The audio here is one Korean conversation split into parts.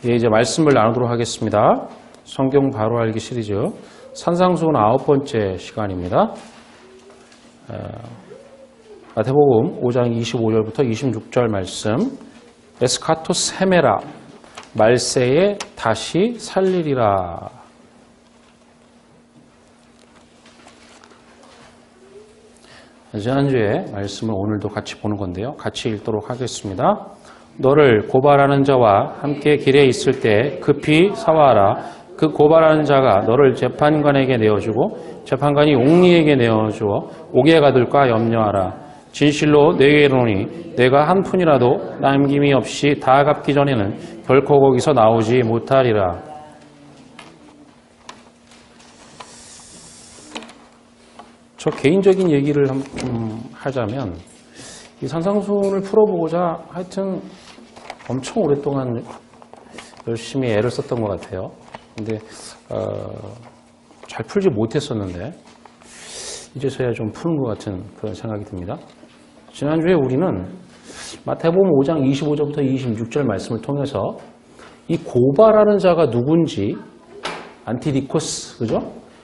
예, 이제 말씀을 나누도록 하겠습니다. 성경 바로 알기 시리즈 산상수훈 9번째 시간입니다. 마태복음 5장 25절부터 26절 말씀. 에스카토스 헤메라, 말세에 다시 살리리라. 지난주에 말씀을 오늘도 같이 보는 건데요. 같이 읽도록 하겠습니다. 너를 고발하는 자와 함께 길에 있을 때 급히 사와라. 그 고발하는 자가 너를 재판관에게 내어주고 재판관이 옥리에게 내어주어 옥에 가둘까 염려하라. 진실로 내게 이르노니 내가 한 푼이라도 남김이 없이 다 갚기 전에는 결코 거기서 나오지 못하리라. 저 개인적인 얘기를 좀 하자면 이 산상수훈을 풀어보고자 하여튼 엄청 오랫동안 열심히 애를 썼던 것 같아요. 근데 잘 풀지 못했었는데 이제서야 좀 푸는 것 같은 그런 생각이 듭니다. 지난주에 우리는 마태복음 5장 25절부터 26절 말씀을 통해서 이 고발하는 자가 누군지 안티디코스, 그죠?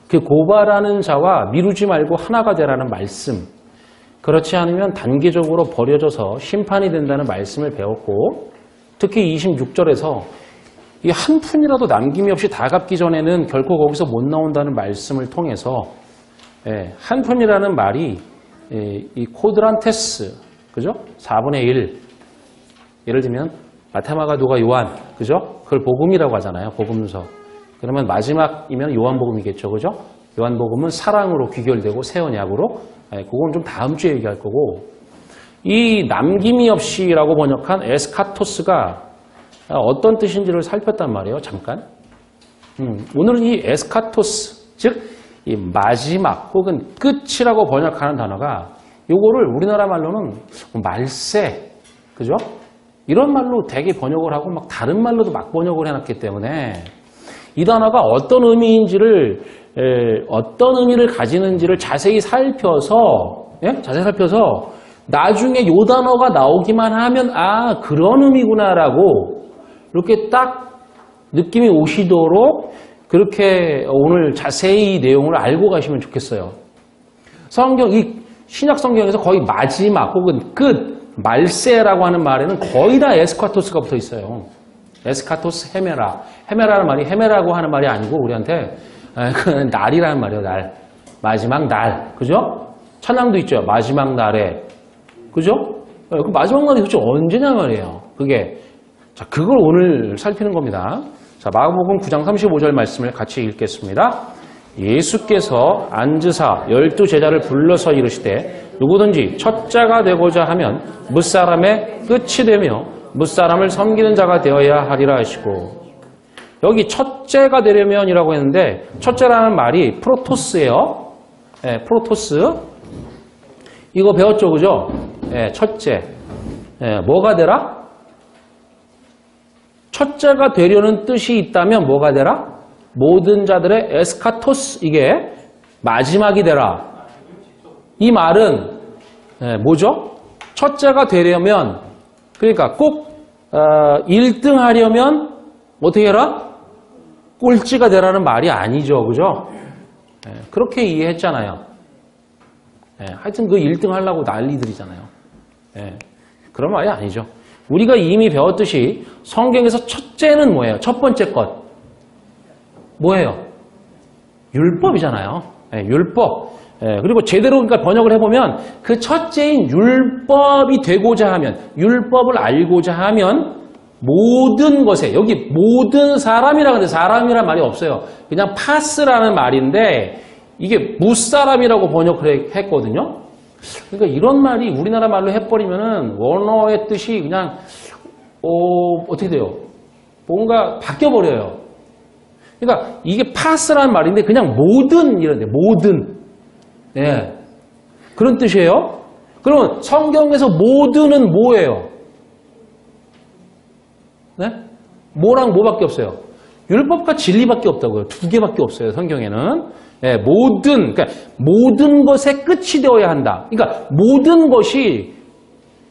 그 고발하는 자와 미루지 말고 하나가 되라는 말씀, 그렇지 않으면 단계적으로 버려져서 심판이 된다는 말씀을 배웠고, 특히 26절에서 이 한 푼이라도 남김이 없이 다 갚기 전에는 결코 거기서 못 나온다는 말씀을 통해서 한 푼이라는 말이 이 코드란테스, 그죠? 4분의 1. 예를 들면 마테마가 누가 요한, 그죠? 그걸 복음이라고 하잖아요. 복음서. 그러면 마지막이면 요한복음이겠죠, 그죠? 요한복음은 사랑으로 귀결되고 새 언약으로. 그건 좀 다음 주에 얘기할 거고, 이 남김이 없이라고 번역한 에스카토스가 어떤 뜻인지를 살폈단 말이에요. 잠깐. 오늘은 이 에스카토스, 즉 이 마지막 혹은 끝이라고 번역하는 단어가 요거를 우리나라 말로는 말세, 그죠? 이런 말로 되게 번역을 하고 막 다른 말로도 막 번역을 해놨기 때문에 이 단어가 어떤 의미인지를 어떤 의미를 가지는지를 자세히 살펴서 나중에 요 단어가 나오기만 하면 아 그런 의미구나라고 이렇게 딱 느낌이 오시도록 그렇게 오늘 자세히 내용을 알고 가시면 좋겠어요. 이 신약 성경에서 거의 마지막 혹은 끝, 말세라고 하는 말에는 거의 다 에스카토스가 붙어 있어요. 에스카토스 헤메라. 헤메라는 말이 헤메라고 하는 말이 아니고 우리한테 그건 날이라는 말이에요. 날. 마지막 날. 그죠? 찬양도 있죠. 마지막 날에. 그죠? 그 마지막 날이 도대체 언제냐 말이에요. 그게. 자, 그걸 오늘 살피는 겁니다. 자, 마가복음 9장 35절 말씀을 같이 읽겠습니다. 예수께서 앉으사 12제자를 불러서 이르시되 누구든지 첫자가 되고자 하면 뭇사람의 끝이 되며 뭇사람을 섬기는 자가 되어야 하리라 하시고, 여기 첫째가 되려면이라고 했는데 첫째라는 말이 프로토스예요. 프로토스. 이거 배웠죠, 그죠? 첫째. 뭐가 되라? 첫째가 되려는 뜻이 있다면 뭐가 되라? 모든 자들의 에스카토스, 이게 마지막이 되라. 이 말은 뭐죠? 첫째가 되려면, 그러니까 꼭 1등 하려면 어떻게 해라? 꼴찌가 되라는 말이 아니죠, 그죠? 그렇게 이해했잖아요. 하여튼 그 1등 하려고 난리들이잖아요. 그런 말이 아니죠. 우리가 이미 배웠듯이 성경에서 첫째는 뭐예요? 첫 번째 것. 뭐예요? 율법이잖아요. 율법. 그리고 제대로 그러니까 번역을 해보면 그 첫째인 율법이 되고자 하면, 율법을 알고자 하면 모든 것에, 여기 모든 사람이라 그러는데 사람이란 말이 없어요. 그냥 파스라는 말인데 이게 무사람이라고 번역을 했거든요. 그러니까 이런 말이 우리나라 말로 해버리면은 원어의 뜻이 그냥 어떻게 돼요? 뭔가 바뀌어버려요. 그러니까 이게 파스라는 말인데 그냥 모든 이런데 모든 그런 뜻이에요. 그러면 성경에서 모든은 뭐예요? 뭐랑 뭐밖에 없어요? 율법과 진리밖에 없다고요. 두 개밖에 없어요. 성경에는. 그러니까 모든 것의 끝이 되어야 한다. 그러니까 모든 것이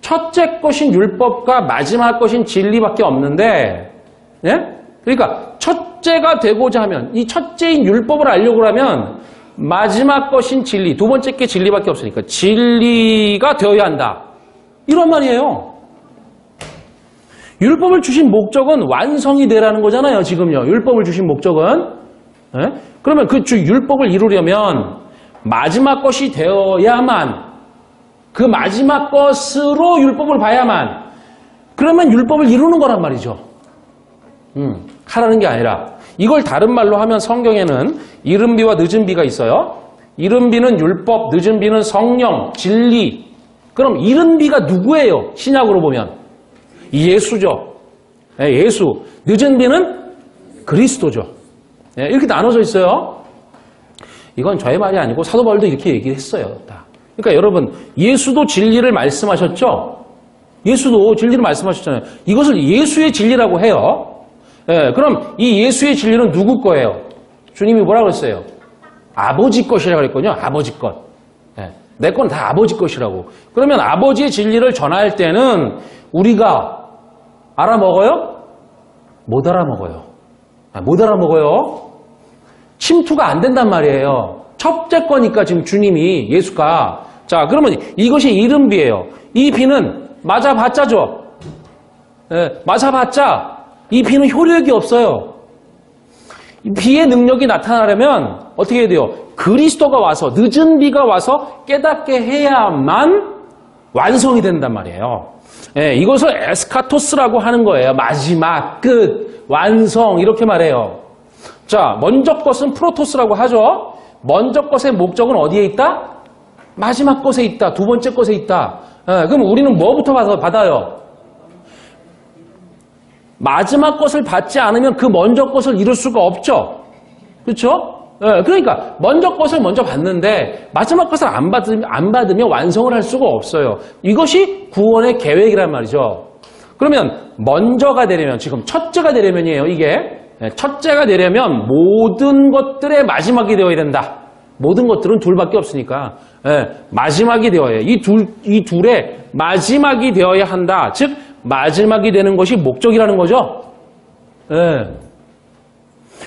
첫째 것인 율법과 마지막 것인 진리밖에 없는데 예? 그러니까 첫째가 되고자 하면 이 첫째인 율법을 알려고 하면 마지막 것인 진리, 두 번째 게 진리밖에 없으니까 진리가 되어야 한다. 이런 말이에요. 율법을 주신 목적은 완성이 되라는 거잖아요. 지금요. 율법을 주신 목적은. 예? 그러면 그 율법을 이루려면 마지막 것이 되어야만, 그 마지막 것으로 율법을 봐야만, 그러면 율법을 이루는 거란 말이죠. 하라는 게 아니라. 이걸 다른 말로 하면 성경에는 이른 비와 늦은 비가 있어요. 이른 비는 율법, 늦은 비는 성령, 진리. 그럼 이른 비가 누구예요? 신약으로 보면 예수죠. 예수. 늦은 비는 그리스도죠. 이렇게 나눠져 있어요. 이건 저의 말이 아니고 사도 바울도 이렇게 얘기했어요. 그러니까 여러분, 예수도 진리를 말씀하셨죠? 예수도 진리를 말씀하셨잖아요. 이것을 예수의 진리라고 해요. 그럼 이 예수의 진리는 누구 거예요? 주님이 뭐라고 했어요? 아버지 것이라고 했거든요. 아버지 것. 내 건 다 아버지 것이라고. 그러면 아버지의 진리를 전할 때는 우리가 알아먹어요? 못 알아먹어요. 못 알아먹어요. 침투가 안 된단 말이에요. 첫째 거니까 지금 주님이, 예수가. 자, 그러면 이것이 이른 비예요. 이 비는 맞아봤자죠. 맞아봤자 이 비는 효력이 없어요. 비의 능력이 나타나려면 어떻게 해야 돼요? 그리스도가 와서, 늦은 비가 와서 깨닫게 해야만 완성이 된단 말이에요. 이것을 에스카토스라고 하는 거예요. 마지막, 끝, 완성 이렇게 말해요. 자, 먼저 것은 프로토스라고 하죠. 먼저 것의 목적은 어디에 있다? 마지막 것에 있다. 두 번째 것에 있다. 그럼 우리는 뭐부터 받아요? 마지막 것을 받지 않으면 그 먼저 것을 이룰 수가 없죠. 그렇죠? 그러니까 먼저 것을 먼저 받는데 마지막 것을 안 받으면 완성을 할 수가 없어요. 이것이 구원의 계획이란 말이죠. 그러면 먼저가 되려면, 지금 첫째가 되려면이에요. 이게 첫째가 되려면 모든 것들의 마지막이 되어야 된다. 모든 것들은 둘밖에 없으니까 마지막이 되어야 해요. 이 둘의 마지막이 되어야 한다. 즉 마지막이 되는 것이 목적이라는 거죠.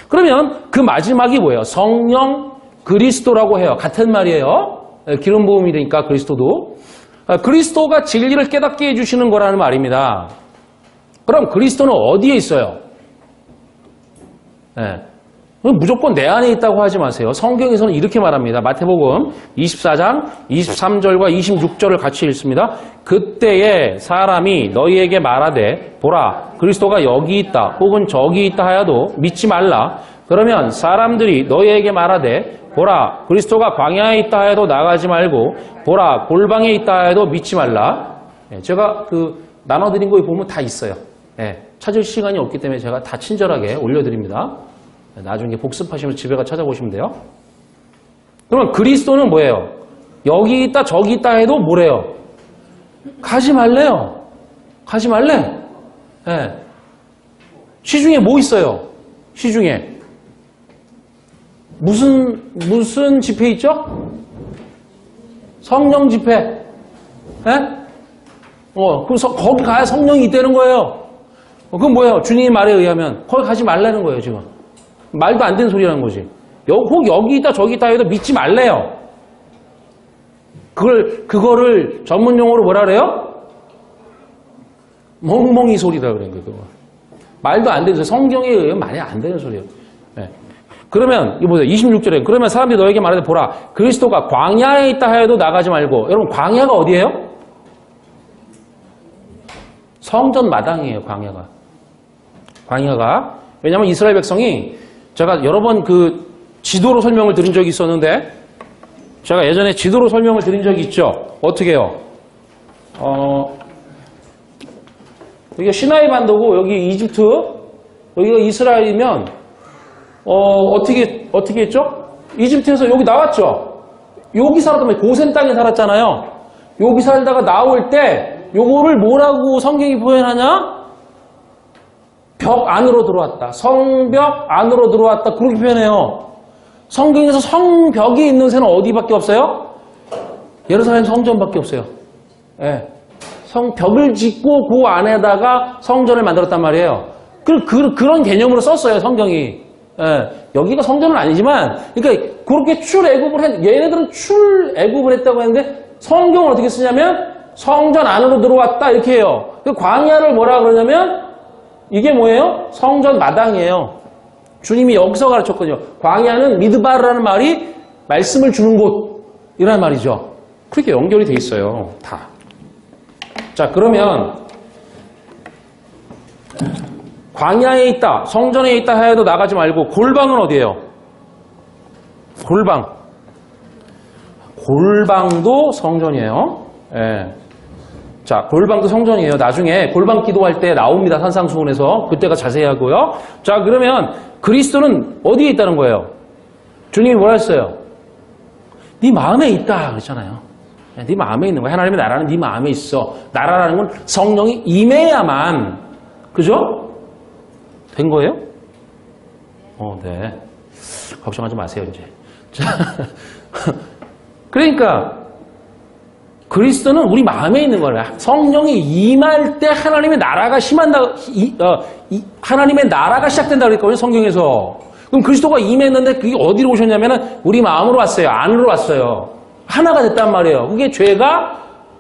그러면 그 마지막이 뭐예요? 성령, 그리스도라고 해요. 같은 말이에요. 기름 부음이 되니까 그리스도도. 그리스도가 진리를 깨닫게 해주시는 거라는 말입니다. 그럼 그리스도는 어디에 있어요? 무조건 내 안에 있다고 하지 마세요. 성경에서는 이렇게 말합니다. 마태복음 24장 23절과 26절을 같이 읽습니다. 그때에 사람이 너희에게 말하되 보라 그리스도가 여기 있다 혹은 저기 있다 하여도 믿지 말라. 그러면 사람들이 너희에게 말하되 보라 그리스도가 광야에 있다 하여도 나가지 말고 보라 골방에 있다 하여도 믿지 말라. 제가 나눠드린 거에 보면 다 있어요. 찾을 시간이 없기 때문에 제가 다 친절하게 올려드립니다. 나중에 복습하시면 집에 가 찾아보시면 돼요. 그러면 그리스도는 뭐예요? 여기 있다 저기 있다 해도 뭐래요? 가지 말래요. 가지 말래. 시중에 뭐 있어요? 시중에 무슨 집회 있죠? 성령 집회. 그래서 거기 가야 성령이 있다는 거예요. 그건 뭐예요? 주님 말에 의하면 거기 가지 말라는 거예요. 지금 말도 안 되는 소리라는 거지. 혹 여기 있다 저기 있다 해도 믿지 말래요. 그거를 전문 용어로 뭐라 그래요? 멍멍이 소리라 그래요. 그거 말도 안 되는 소리. 성경에 의하면 말이 안 되는 소리예요. 그러면 이거 보세요. 26절에 그러면 사람들이 너에게 말하되 보라 그리스도가 광야에 있다 하여도 나가지 말고. 여러분 광야가 어디예요? 성전 마당이에요. 광야가. 왜냐하면 이스라엘 백성이 제가 여러 번 지도로 설명을 드린 적이 있었는데 제가 예전에 지도로 설명을 드린 적이 있죠. 어떻게 해요? 여기가 시나이 반도고 여기 이집트, 여기가 이스라엘이면 어떻게 했죠? 이집트에서 여기 나왔죠. 여기 살았다면 고센 땅에 살았잖아요. 여기 살다가 나올 때 요거를 뭐라고 성경이 표현하냐? 벽 안으로 들어왔다. 성벽 안으로 들어왔다. 그렇게 표현해요. 성경에서 성벽이 있는 새는 어디밖에 없어요? 예루살렘 성전밖에 없어요. 성벽을 짓고 그 안에다가 성전을 만들었단 말이에요. 그런 개념으로 썼어요, 성경이. 예, 여기가 성전은 아니지만, 그러니까 그렇게 얘네들은 출애굽을 했다고 했는데, 성경을 어떻게 쓰냐면, 성전 안으로 들어왔다, 이렇게 해요. 그 광야를 뭐라 그러냐면, 이게 뭐예요? 성전 마당이에요. 주님이 여기서 가르쳤거든요. 광야는 미드바르라는 말이 말씀을 주는 곳이라는 말이죠. 그렇게 연결이 돼 있어요, 다. 자, 그러면, 광야에 있다, 성전에 있다 해도 나가지 말고 골방은 어디예요? 골방도 성전이에요. 예. 자, 골방도 성전이에요. 나중에 골방 기도할 때 나옵니다. 산상수훈에서. 그때가 자세히 하고요. 자, 그러면 그리스도는 어디에 있다는 거예요? 주님이 뭐라 했어요? 네 마음에 있다 그랬잖아요. 네 마음에 있는 거야. 하나님의 나라는 네 마음에 있어. 나라라는 건 성령이 임해야만, 그죠? 된 거예요? 네. 걱정하지 마세요, 이제. 자, 그러니까 그리스도는 우리 마음에 있는 거예요. 성령이 임할 때 하나님의 나라가 하나님의 나라가 시작된다 그랬거든요, 성경에서. 그럼 그리스도가 임했는데 그게 어디로 오셨냐면은 우리 마음으로 왔어요. 안으로 왔어요. 하나가 됐단 말이에요. 그게 죄가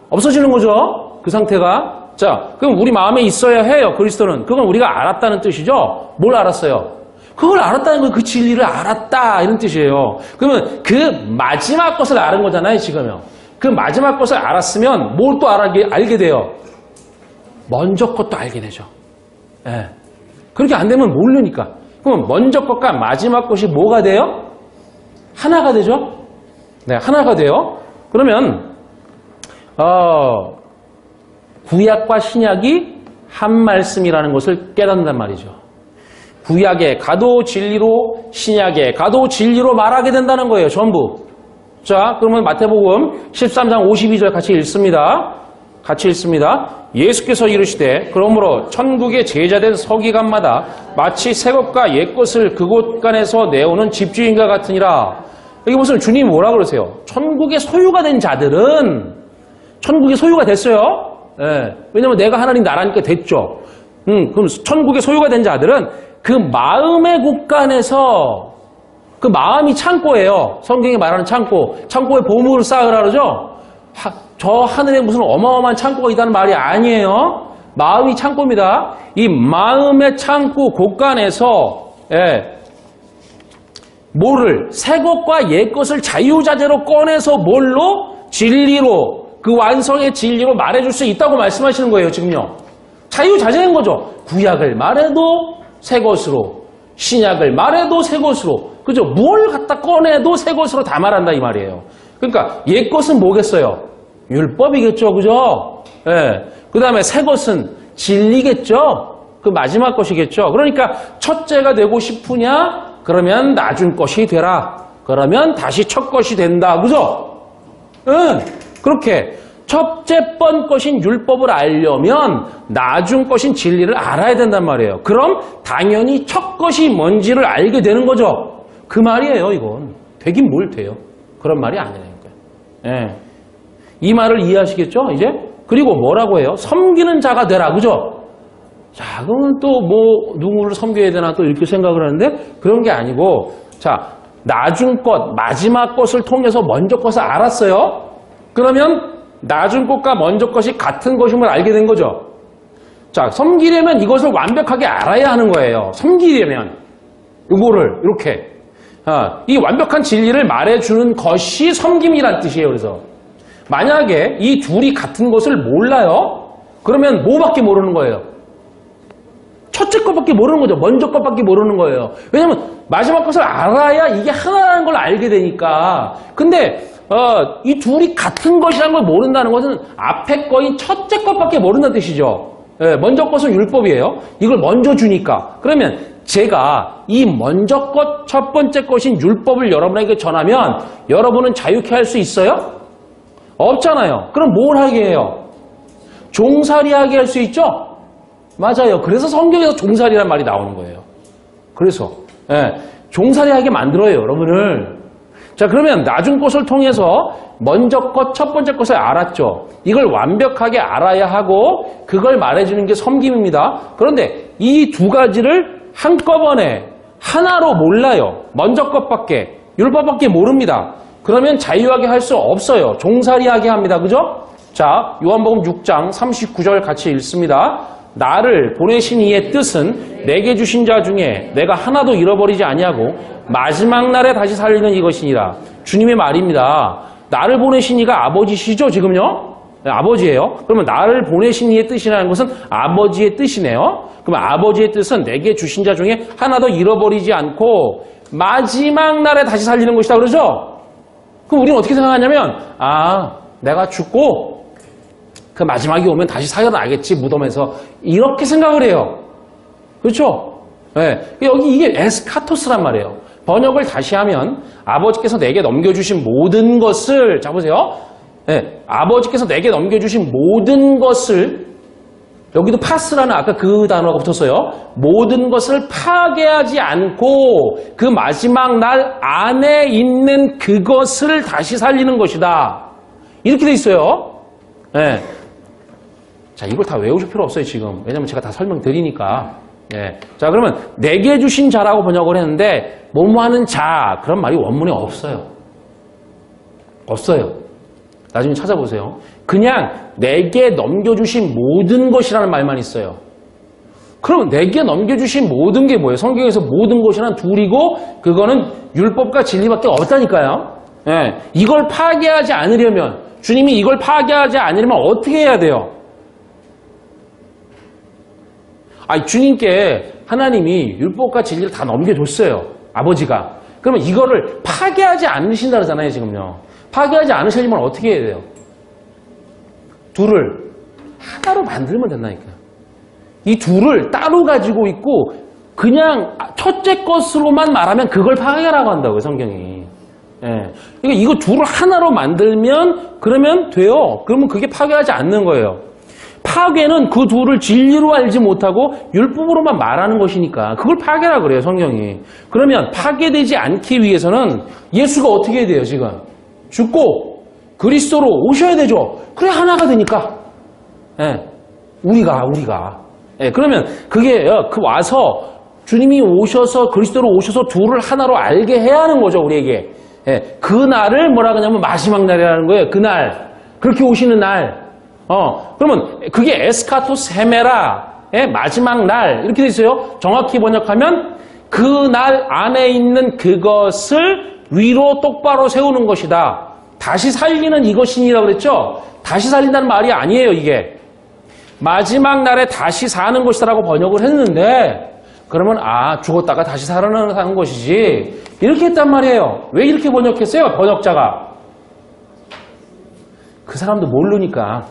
없어지는 거죠. 그 상태가. 자, 그럼 우리 마음에 있어야 해요, 그리스도는. 그건 우리가 알았다는 뜻이죠. 뭘 알았어요? 그걸 알았다는 건 그 진리를 알았다, 이런 뜻이에요. 그러면 그 마지막 것을 아는 거잖아요, 지금요. 그 마지막 것을 알았으면 뭘 또 알게 돼요? 먼저 것도 알게 되죠. 예. 그렇게 안 되면 모르니까. 그럼 먼저 것과 마지막 것이 뭐가 돼요? 하나가 되죠? 네, 하나가 돼요. 그러면, 구약과 신약이 한 말씀이라는 것을 깨닫는단 말이죠. 구약에 가도 진리로, 신약에 가도 진리로 말하게 된다는 거예요, 전부. 자, 그러면 마태복음 13장 52절 같이 읽습니다. 예수께서 이르시되 그러므로 천국의 제자된 서기관마다 마치 새 것과 옛 것을 그곳 간에서 내오는 집주인과 같으니라. 여기 보시면 주님이 뭐라 그러세요? 천국의 소유가 된 자들은 천국의 소유가 됐어요. 예. 왜냐면 내가 하나님 나라니까 됐죠. 그럼 천국의 소유가 된 자들은 그 마음의 곳간에서, 그 마음이 창고예요. 성경이 말하는 창고. 창고에 보물을 쌓으라 그러죠? 저 하늘에 무슨 어마어마한 창고가 있다는 말이 아니에요. 마음이 창고입니다. 이 마음의 창고 곳간에서, 뭐를, 새 것과 옛 것을 자유자재로 꺼내서 뭘로? 진리로, 그 완성의 진리로 말해줄 수 있다고 말씀하시는 거예요, 지금요. 자유자재인 거죠. 구약을 말해도 새 것으로, 신약을 말해도 새 것으로, 그죠? 뭘 갖다 꺼내도 새 것으로 다 말한다, 이 말이에요. 그러니까, 옛 것은 뭐겠어요? 율법이겠죠, 그죠? 예. 그 다음에 새 것은 진리겠죠? 그 마지막 것이겠죠? 그러니까, 첫째가 되고 싶으냐? 그러면 나중 것이 되라. 그러면 다시 첫 것이 된다, 그죠? 응. 그렇게. 첫째 번 것인 율법을 알려면 나중 것인 진리를 알아야 된단 말이에요. 그럼 당연히 첫 것이 뭔지를 알게 되는 거죠. 그 말이에요, 이건. 되긴 뭘 돼요. 그런 말이 아니라니까요. 예. 이 말을 이해하시겠죠, 이제? 그리고 뭐라고 해요? 섬기는 자가 되라, 그죠? 자, 그러면 또 뭐, 누구를 섬겨야 되나 또 이렇게 생각을 하는데 그런 게 아니고, 자, 나중 것, 마지막 것을 통해서 먼저 것을 알았어요? 그러면 나중 것과 먼저 것이 같은 것임을 알게 된 거죠. 자, 섬기려면 이것을 완벽하게 알아야 하는 거예요. 섬기려면. 이거를 이렇게. 이 완벽한 진리를 말해주는 것이 섬김이란 뜻이에요. 그래서 만약에 이 둘이 같은 것을 몰라요? 그러면 뭐밖에 모르는 거예요? 첫째 것밖에 모르는 거죠. 먼저 것밖에 모르는 거예요. 왜냐면 마지막 것을 알아야 이게 하나라는 걸 알게 되니까. 근데 이 둘이 같은 것이라는 걸 모른다는 것은 앞에 거인 첫째 것밖에 모른다는 뜻이죠. 예, 먼저 것은 율법이에요. 이걸 먼저 주니까. 그러면 제가 이 먼저 것, 첫 번째 것인 율법을 여러분에게 전하면 여러분은 자유케 할 수 있어요? 없잖아요. 그럼 뭘 하게 해요? 종살이하게 할 수 있죠? 맞아요. 그래서 성경에서 종살이란 말이 나오는 거예요. 그래서 종살이하게 만들어요, 여러분을. 자, 그러면 나중 것을 통해서 먼저 것, 첫 번째 것을 알았죠. 이걸 완벽하게 알아야 하고 그걸 말해주는 게 섬김입니다. 그런데 이 두 가지를 한꺼번에 하나로 몰라요. 먼저 것밖에, 율법밖에 모릅니다. 그러면 자유하게 할 수 없어요. 종살이하게 합니다. 그죠? 자, 요한복음 6장 39절 같이 읽습니다. 나를 보내신 이의 뜻은 내게 주신 자 중에 내가 하나도 잃어버리지 아니하고 마지막 날에 다시 살리는 이것이니라. 주님의 말입니다. 나를 보내신 이가 아버지시죠, 지금요? 네, 아버지예요. 그러면 나를 보내신 이의 뜻이라는 것은 아버지의 뜻이네요. 그러면 아버지의 뜻은 내게 주신 자 중에 하나도 잃어버리지 않고 마지막 날에 다시 살리는 것이다. 그러죠? 그럼 우리는 어떻게 생각하냐면, 내가 죽고 그 마지막이 오면 다시 살아나겠지, 무덤에서. 이렇게 생각을 해요. 그렇죠? 네. 여기 이게 에스카토스란 말이에요. 번역을 다시 하면 아버지께서 내게 넘겨주신 모든 것을, 자 보세요. 네. 아버지께서 내게 넘겨주신 모든 것을, 여기도 파스라는 아까 그 단어가 붙었어요. 모든 것을 파괴하지 않고 그 마지막 날 안에 있는 그것을 다시 살리는 것이다. 이렇게 돼 있어요. 네. 자, 이걸 다 외우실 필요 없어요, 지금. 왜냐면 제가 다 설명드리니까. 네. 자, 그러면 내게 주신 자라고 번역을 했는데 뭐뭐 하는 자, 그런 말이 원문에 없어요. 없어요. 나중에 찾아보세요. 그냥 내게 넘겨주신 모든 것이라는 말만 있어요. 그럼 내게 넘겨주신 모든 게 뭐예요? 성경에서 모든 것이란 둘이고 그거는 율법과 진리밖에 없다니까요. 네. 이걸 파괴하지 않으려면, 주님이 이걸 파괴하지 않으려면 어떻게 해야 돼요? 주님께 하나님이 율법과 진리를 다 넘겨줬어요. 아버지가. 그러면 이거를 파괴하지 않으신다 그러잖아요, 지금요. 파괴하지 않으시려면 어떻게 해야 돼요? 둘을 하나로 만들면 된다니까요. 이 둘을 따로 가지고 있고 그냥 첫째 것으로만 말하면 그걸 파괴라고 한다고요, 성경이. 예. 그러니까 이거 둘을 하나로 만들면 그러면 돼요. 그러면 그게 파괴하지 않는 거예요. 파괴는 그 둘을 진리로 알지 못하고 율법으로만 말하는 것이니까 그걸 파괴라 그래요, 성경이. 그러면 파괴되지 않기 위해서는 예수가 어떻게 해야 돼요, 지금? 죽고 그리스도로 오셔야 되죠. 그래 하나가 되니까. 예. 우리가. 예. 그러면 그게 와서 주님이 오셔서 그리스도로 오셔서 둘을 하나로 알게 해야 하는 거죠, 우리에게. 예. 그 날을 뭐라 그러냐면 마지막 날이라는 거예요. 그날. 그렇게 오시는 날. 그러면 그게 에스카토스 헤메라, 마지막 날, 이렇게 돼 있어요. 정확히 번역하면 그 날 안에 있는 그것을 위로 똑바로 세우는 것이다. 다시 살리는 이것이니라고 그랬죠? 다시 살린다는 말이 아니에요, 이게. 마지막 날에 다시 사는 것이다라고 번역을 했는데, 그러면 죽었다가 다시 살아나는 것이지. 이렇게 했단 말이에요. 왜 이렇게 번역했어요, 번역자가? 그 사람도 모르니까.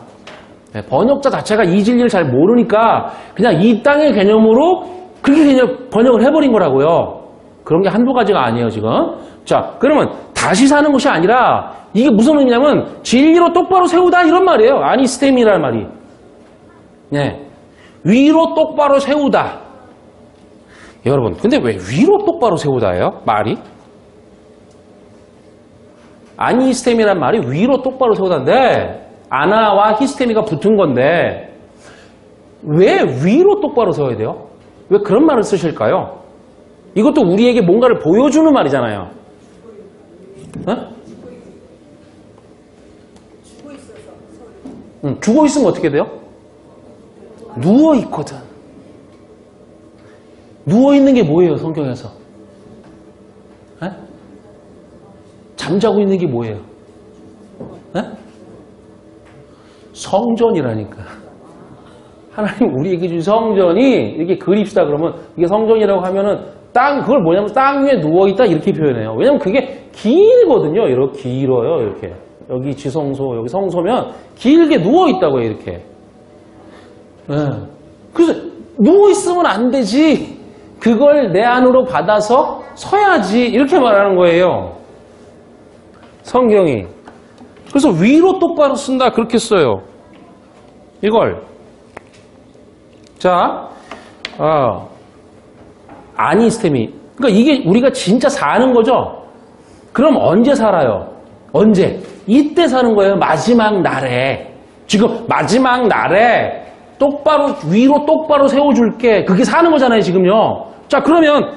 번역자 자체가 이 진리를 잘 모르니까 그냥 이 땅의 개념으로 그렇게 그냥 번역을 해버린 거라고요. 그런 게 한두 가지가 아니에요, 지금. 자, 그러면 다시 사는 것이 아니라 이게 무슨 의미냐면 진리로 똑바로 세우다 이런 말이에요. 아니스템이라는 말이. 네. 위로 똑바로 세우다. 여러분, 근데 왜 위로 똑바로 세우다예요? 말이? 아니스템이라는 말이 위로 똑바로 세우다인데 아나와 히스테미가 붙은 건데 왜 위로 똑바로 세워야 돼요? 왜 그런 말을 쓰실까요? 이것도 우리에게 뭔가를 보여주는 말이잖아요. 죽어 있으면 어떻게 돼요? 누워 있거든. 누워 있는 게 뭐예요, 성경에서? 잠자고 있는 게 뭐예요? 성전이라니까. 하나님 우리에게 준 성전이 이렇게 그립시다 그러면 이게 성전이라고 하면은 그걸 뭐냐면 땅 위에 누워있다 이렇게 표현해요. 왜냐면 그게 길거든요. 이렇게 길어요. 이렇게. 여기 지성소, 여기 성소면 길게 누워있다고요. 이렇게. 네. 그래서 누워있으면 안 되지. 그걸 내 안으로 받아서 서야지. 이렇게 말하는 거예요. 성경이. 그래서 위로 똑바로 쓴다 그렇게 써요. 이걸. 자, 아니스테미. 그러니까 이게 우리가 진짜 사는 거죠? 그럼 언제 살아요? 언제? 이때 사는 거예요. 마지막 날에. 지금 마지막 날에 똑바로 위로 똑바로 세워줄게. 그게 사는 거잖아요, 지금요. 자, 그러면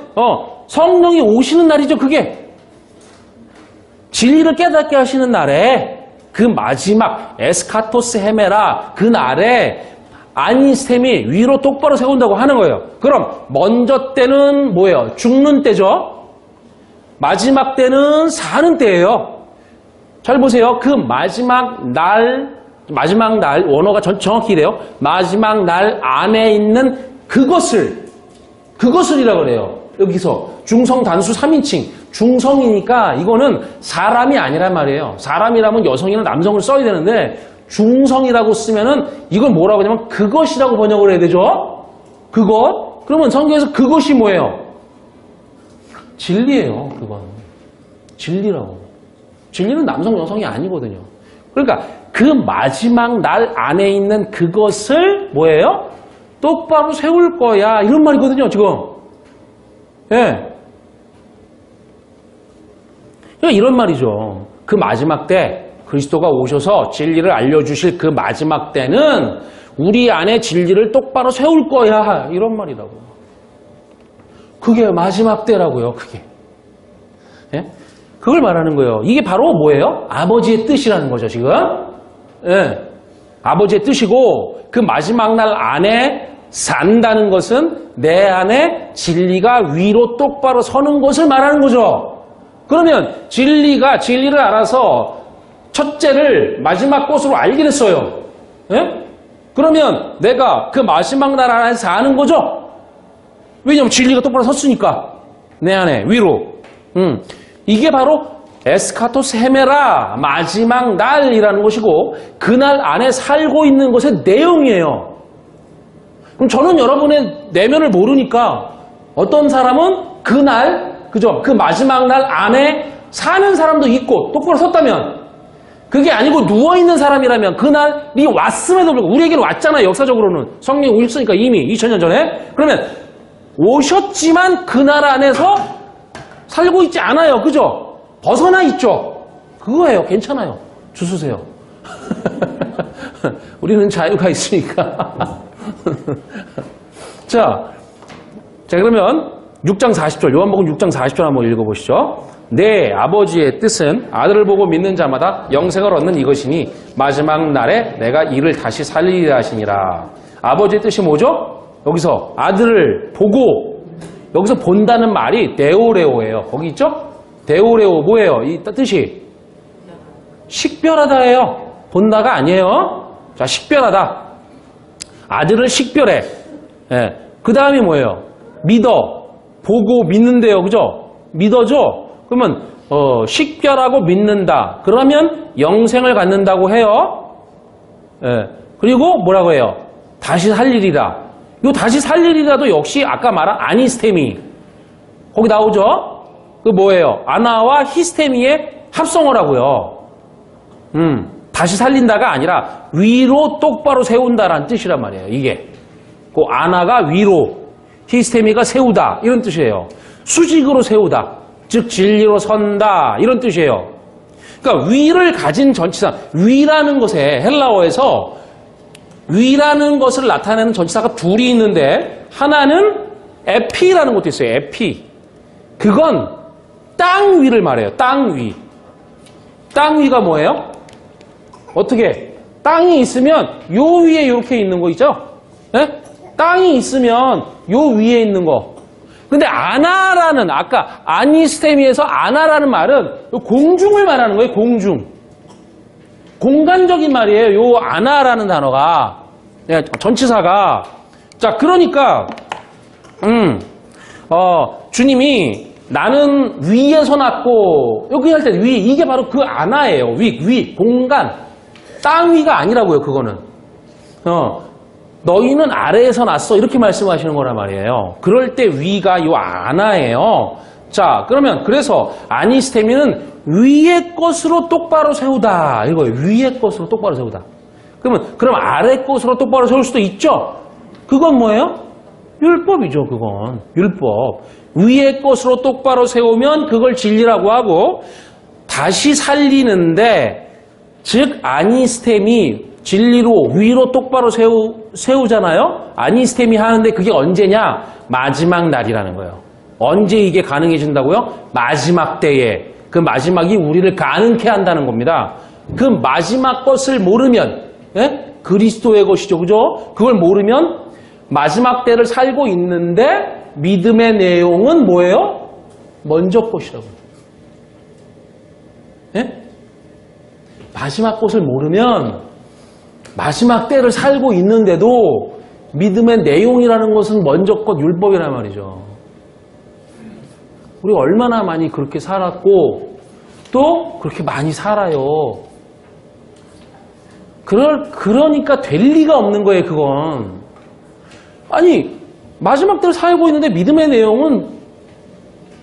성령이 오시는 날이죠, 그게. 진리를 깨닫게 하시는 날에 그 마지막 에스카토스 헤메라 그 날에 아니스템이 위로 똑바로 세운다고 하는 거예요. 그럼 먼저 때는 뭐예요? 죽는 때죠. 마지막 때는 사는 때예요. 잘 보세요. 그 마지막 날 원어가 정확히 이래요. 마지막 날 안에 있는 그것을이라고 그래요. 여기서 중성 단수 3인칭 중성이니까 이거는 사람이 아니란 말이에요. 사람이라면 여성이나 남성을 써야 되는데 중성이라고 쓰면은 이걸 뭐라고 하냐면 그것이라고 번역을 해야 되죠. 그것. 그러면 성경에서 그것이 뭐예요? 진리예요. 그건 진리라고. 진리는 남성 여성이 아니거든요. 그러니까 그 마지막 날 안에 있는 그것을 뭐예요? 똑바로 세울 거야. 이런 말이거든요. 지금. 예. 그러니까 이런 말이죠. 그 마지막 때 그리스도가 오셔서 진리를 알려주실 그 마지막 때는 우리 안에 진리를 똑바로 세울 거야. 이런 말이라고. 그게 마지막 때라고요. 그게. 예? 그걸 말하는 거예요. 이게 바로 뭐예요? 아버지의 뜻이라는 거죠. 지금. 예. 아버지의 뜻이고 그 마지막 날 안에 산다는 것은 내 안에 진리가 위로 똑바로 서는 것을 말하는 거죠. 그러면 진리를 알아서 첫째를 마지막 것으로 알게 됐어요. 예? 그러면 내가 그 마지막 날 안에 사는 거죠. 왜냐하면 진리가 똑바로 섰으니까 내 안에 위로. 이게 바로 에스카토스 헤메라 마지막 날이라는 것이고 그날 안에 살고 있는 것의 내용이에요. 그럼 저는 여러분의 내면을 모르니까 어떤 사람은 그날 그죠? 그 마지막 날 안에 사는 사람도 있고 똑바로 섰다면 그게 아니고 누워있는 사람이라면 그날이 왔음에도 불구하고 우리에게는 왔잖아요. 역사적으로는 성령이 오셨으니까 이미 2000년 전에 그러면 오셨지만 그날 안에서 살고 있지 않아요. 그죠? 벗어나 있죠. 그거예요. 괜찮아요. 주수세요. 우리는 자유가 있으니까. 자, 그러면 6장 40절, 요한복음 6장 40절 한번 읽어보시죠. 내 아버지의 뜻은 아들을 보고 믿는 자마다 영생을 얻는 이것이니 마지막 날에 내가 이를 다시 살리리라 하시니라. 아버지의 뜻이 뭐죠? 여기서 아들을 보고, 여기서 본다는 말이 데오레오예요. 거기 있죠? 데오레오 뭐예요? 이 뜻이? 식별하다예요. 본다가 아니에요. 자, 식별하다. 아들을 식별해. 예. 그 다음이 뭐예요? 믿어. 보고 믿는데요. 그죠? 믿어죠? 그러면 식별하고 믿는다. 그러면 영생을 갖는다고 해요. 예. 그리고 뭐라고 해요? 다시 살리리라. 이 다시 살리리라도 역시 아까 말한 아니스테미. 거기 나오죠? 그 뭐예요? 아나와 히스테미의 합성어라고요. 다시 살린다가 아니라 위로 똑바로 세운다라는 뜻이란 말이에요. 이게. 그 아나가 위로, 히스테미가 세우다 이런 뜻이에요. 수직으로 세우다. 즉 진리로 선다 이런 뜻이에요. 그러니까 위를 가진 전치사, 위라는 것에 헬라어에서 위라는 것을 나타내는 전치사가 둘이 있는데 하나는 에피라는 것도 있어요. 에피. 그건 땅 위를 말해요. 땅 위. 땅 위가 뭐예요? 어떻게? 땅이 있으면 요 위에 이렇게 있는 거 있죠? 네? 땅이 있으면 요 위에 있는 거. 근데 아나라는 아까 아니스테미에서 아나라는 말은 공중을 말하는 거예요. 공중. 공간적인 말이에요. 요 아나라는 단어가. 전치사가. 자, 그러니까 주님이 나는 위에서 났고 여기 할 때 위 이게 바로 그 아나예요. 위 공간. 땅 위가 아니라고요. 그거는. 너희는 아래에서 났어 이렇게 말씀하시는 거란 말이에요. 그럴 때 위가 요 아나예요. 자, 그러면 그래서 아니스테미는 위의 것으로 똑바로 세우다 이거예요. 위의 것으로 똑바로 세우다. 그럼 아래 것으로 똑바로 세울 수도 있죠. 그건 뭐예요? 율법이죠. 그건 율법. 위의 것으로 똑바로 세우면 그걸 진리라고 하고 다시 살리는데 즉 아니스템이 진리로 위로 똑바로 세우잖아요. 아니스테미 하는데 그게 언제냐? 마지막 날이라는 거예요. 언제 이게 가능해진다고요? 마지막 때에. 그 마지막이 우리를 가능케 한다는 겁니다. 그 마지막 것을 모르면, 예? 그리스도의 것이죠. 그죠? 그걸 모르면 마지막 때를 살고 있는데 믿음의 내용은 뭐예요? 먼저 것이라고. 예? 마지막 것을 모르면 마지막 때를 살고 있는데도 믿음의 내용이라는 것은 먼저 것 율법이란 말이죠. 우리가 얼마나 많이 그렇게 살았고 또 그렇게 많이 살아요. 그러니까 될 리가 없는 거예요, 그건. 아니, 마지막 때를 살고 있는데 믿음의 내용은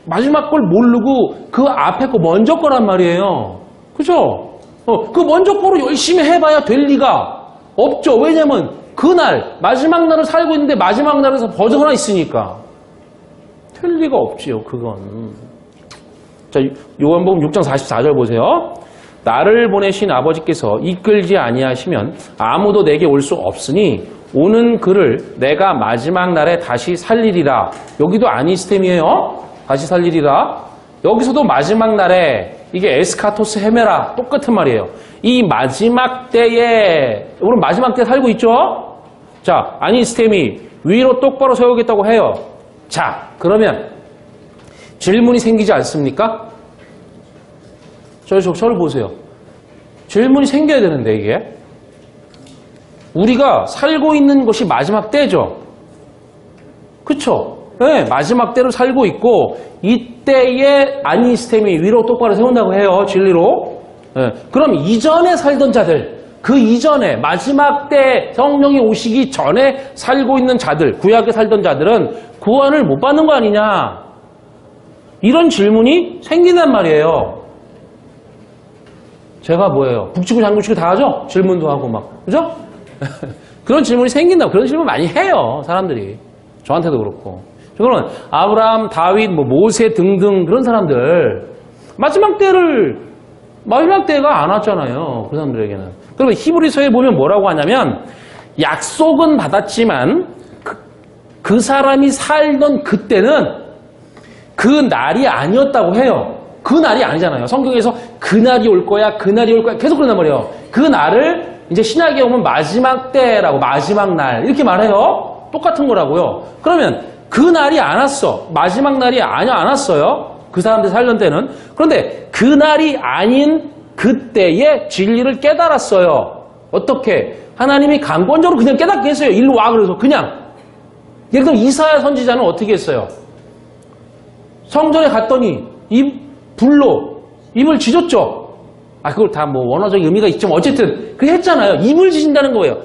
마지막 걸 모르고 그 앞에 거 먼저 거란 말이에요. 그죠? 그 먼저 거로 열심히 해봐야 될 리가 없죠. 왜냐면 그날, 마지막 날을 살고 있는데 마지막 날에서 벗어나 있으니까. 될 리가 없지요, 그건. 자, 요한복음 6장 44절 보세요. 나를 보내신 아버지께서 이끌지 아니하시면 아무도 내게 올 수 없으니 오는 그를 내가 마지막 날에 다시 살리리라. 여기도 아니스템이에요. 다시 살리리라. 여기서도 마지막 날에 이게 에스카토스 헤메라 똑같은 말이에요. 이 마지막 때에 우리는 마지막 때에 살고 있죠. 자, 아니스템이 위로 똑바로 세우겠다고 해요. 자, 그러면 질문이 생기지 않습니까? 저를 보세요. 질문이 생겨야 되는데 이게 우리가 살고 있는 것이 마지막 때죠. 그쵸? 네, 마지막 때로 살고 있고 이때에 아니스템이 위로 똑바로 세운다고 해요. 진리로. 네, 그럼 이전에 살던 자들, 그 이전에 마지막 때 성령이 오시기 전에 살고 있는 자들, 구약에 살던 자들은 구원을 못 받는 거 아니냐? 이런 질문이 생긴단 말이에요. 제가 뭐예요? 북치고 장구치고 다 하죠? 질문도 하고 막. 그죠? 그런 질문이 생긴다고. 그런 질문 많이 해요. 사람들이. 저한테도 그렇고. 그러면 아브라함, 다윗, 모세 등등 그런 사람들 마지막 때가 안 왔잖아요. 그 사람들에게는. 그러면 히브리서에 보면 뭐라고 하냐면 약속은 받았지만 그 사람이 살던 그때는 그 날이 아니었다고 해요. 그 날이 아니잖아요. 성경에서 그날이 올 거야, 그날이 올 거야 계속 그런단 말이에요. 그 날을 이제 신약에 오면 마지막 때라고, 마지막 날 이렇게 말해요. 똑같은 거라고요. 그러면 그 날이 안 왔어. 마지막 날이 안 왔어요. 그 사람들 살던 때는. 그런데 그 날이 아닌 그때의 진리를 깨달았어요. 어떻게? 하나님이 강권적으로 그냥 깨닫게 했어요. 일로 와 그래서 그냥. 예를 들면 이사야 선지자는 어떻게 했어요? 성전에 갔더니 불로 입을 지졌죠. 그걸 다 원어적 의미가 있지만 어쨌든 그렇게 했잖아요. 입을 지진다는 거예요.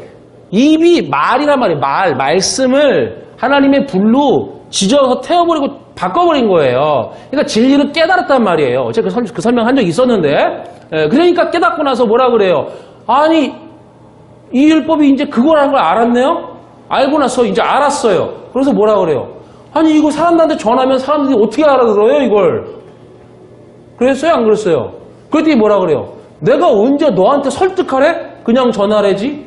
입이 말이란 말이에요. 말씀을 하나님의 불로 지져서 태워버리고 바꿔버린 거예요. 그러니까 진리를 깨달았단 말이에요. 제가 그 설명한 적이 있었는데, 그러니까 깨닫고 나서 뭐라 그래요? 아니, 이 율법이 이제 그거라는 걸 알았네요? 알고 나서 이제 알았어요. 그래서 뭐라 그래요? 아니, 이거 사람들한테 전하면 사람들이 어떻게 알아들어요, 이걸? 그랬어요? 안 그랬어요? 그랬더니 뭐라 그래요? 내가 언제 너한테 설득하래? 그냥 전하래지?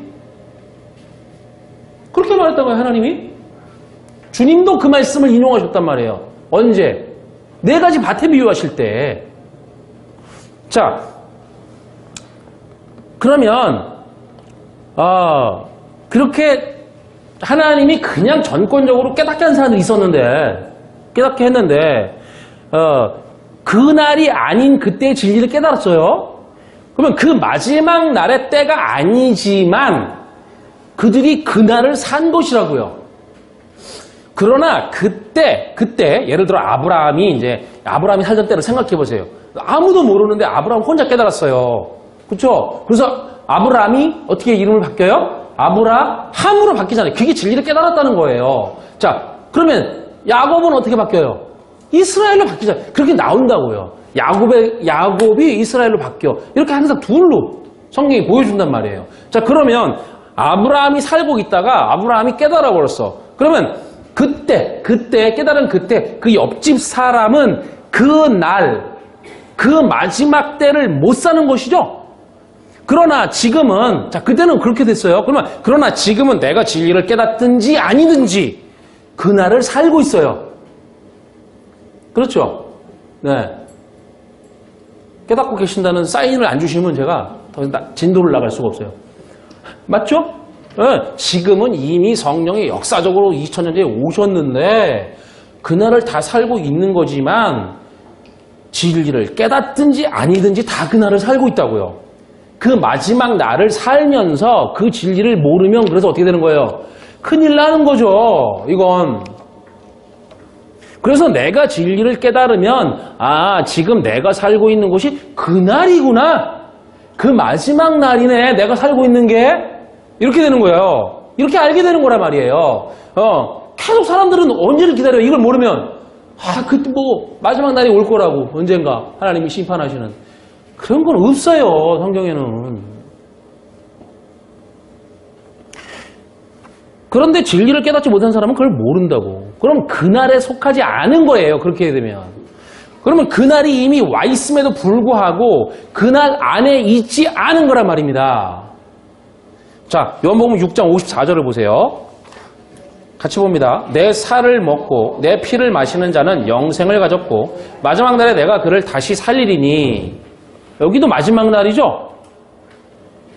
그렇게 말했다고요, 하나님이? 주님도 그 말씀을 인용하셨단 말이에요. 언제? 네 가지 밭에 비유하실 때. 자, 그러면 그렇게 하나님이 그냥 전권적으로 깨닫게 한 사람들이 있었는데, 깨닫게 했는데 그날이 아닌 그때의 진리를 깨달았어요. 그러면 그 마지막 날의 때가 아니지만 그들이 그날을 산 것이라고요. 그러나 그때 예를 들어 아브라함이 살던 때를 생각해 보세요. 아무도 모르는데 아브라함 혼자 깨달았어요. 그렇죠? 그래서 아브라함이 어떻게 이름을 바뀌어요? 아브라함으로 바뀌잖아요. 그게 진리를 깨달았다는 거예요. 자, 그러면 야곱은 어떻게 바뀌어요? 이스라엘로 바뀌잖아요. 그렇게 나온다고요. 야곱이 이스라엘로 바뀌어. 이렇게 항상 둘로 성경이 보여준단 말이에요. 자, 그러면 아브라함이 살고 있다가 아브라함이 깨달아 버렸어. 그러면 그때 깨달은 그때 그 옆집 사람은 그 마지막 때를 못 사는 것이죠. 그러나 지금은, 자, 그때는 그렇게 됐어요. 그러나 지금은 내가 진리를 깨닫든지 아니든지 그날을 살고 있어요. 그렇죠? 네. 깨닫고 계신다는 사인을 안 주시면 제가 더 이상 진도를 나갈 수가 없어요. 맞죠? 네. 지금은 이미 성령이 역사적으로 2000년 전에 오셨는데 그날을 다 살고 있는 거지만 진리를 깨닫든지 아니든지 다 그날을 살고 있다고요. 그 마지막 날을 살면서 그 진리를 모르면 그래서 어떻게 되는 거예요? 큰일 나는 거죠. 이건. 그래서 내가 진리를 깨달으면 아, 지금 내가 살고 있는 곳이 그날이구나. 그 마지막 날이네. 내가 살고 있는 게 이렇게 되는 거예요. 이렇게 알게 되는 거란 말이에요. 계속 사람들은 언제를 기다려요. 이걸 모르면 그때 뭐 마지막 날이 올 거라고 언젠가 하나님이 심판하시는 그런 건 없어요. 성경에는. 그런데 진리를 깨닫지 못한 사람은 그걸 모른다고. 그럼 그날에 속하지 않은 거예요. 그렇게 되면. 그러면 그날이 이미 와 있음에도 불구하고 그날 안에 있지 않은 거란 말입니다. 자, 요한복음 6장 54절을 보세요. 같이 봅니다. 내 살을 먹고 내 피를 마시는 자는 영생을 가졌고 마지막 날에 내가 그를 다시 살리리니. 여기도 마지막 날이죠.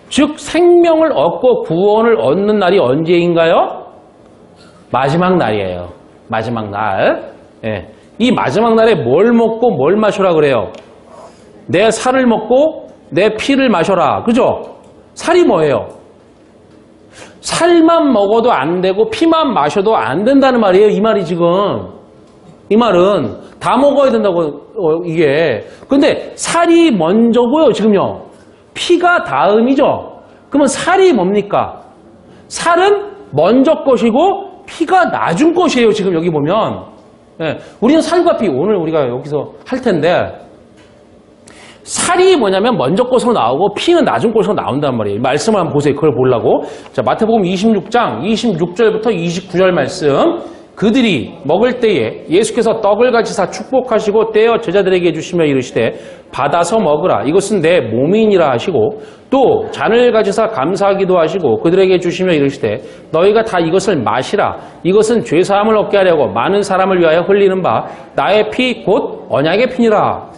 즉 생명을 얻고 구원을 얻는 날이 언제인가요? 마지막 날이에요. 마지막 날. 예. 이 마지막 날에 뭘 먹고 뭘 마셔라 그래요? 내 살을 먹고 내 피를 마셔라. 그죠? 살이 뭐예요? 살만 먹어도 안 되고 피만 마셔도 안 된다는 말이에요. 이 말이 지금. 이 말은 다 먹어야 된다고 이게. 근데 살이 먼저고요. 지금요. 피가 다음이죠. 그러면 살이 뭡니까? 살은 먼저 것이고 피가 나중 것이에요. 지금 여기 보면. 예, 우리는 살과 피 오늘 우리가 여기서 할 텐데 살이 뭐냐면 먼저 것으로 나오고 피는 나중 것으로 나온단 말이에요. 말씀을 한번 보세요. 그걸 보려고. 자, 마태복음 26장 26절부터 29절 말씀. 그들이 먹을 때에 예수께서 떡을 가지사 축복하시고 떼어 제자들에게 주시며 이르시되 받아서 먹으라. 이것은 내 몸이니라 하시고 또 잔을 가지사 감사하기도 하시고 그들에게 주시며 이르시되 너희가 다 이것을 마시라. 이것은 죄사함을 얻게 하려고 많은 사람을 위하여 흘리는 바 나의 피 곧 언약의 피니라.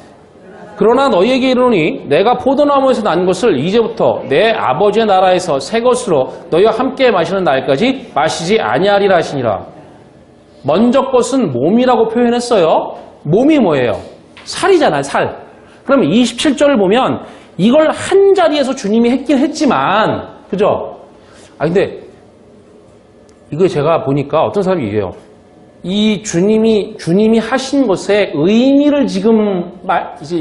그러나 너희에게 이르노니 내가 포도나무에서 난 것을 이제부터 내 아버지의 나라에서 새 것으로 너희와 함께 마시는 날까지 마시지 아니하리라 하시니라. 먼저 것은 몸이라고 표현했어요. 몸이 뭐예요? 살이잖아요. 살. 그러면 27절을 보면 이걸 한 자리에서 주님이 했긴 했지만 그죠? 근데 이거 제가 보니까 어떤 사람이 얘기해요. 이 주님이 하신 것의 의미를 지금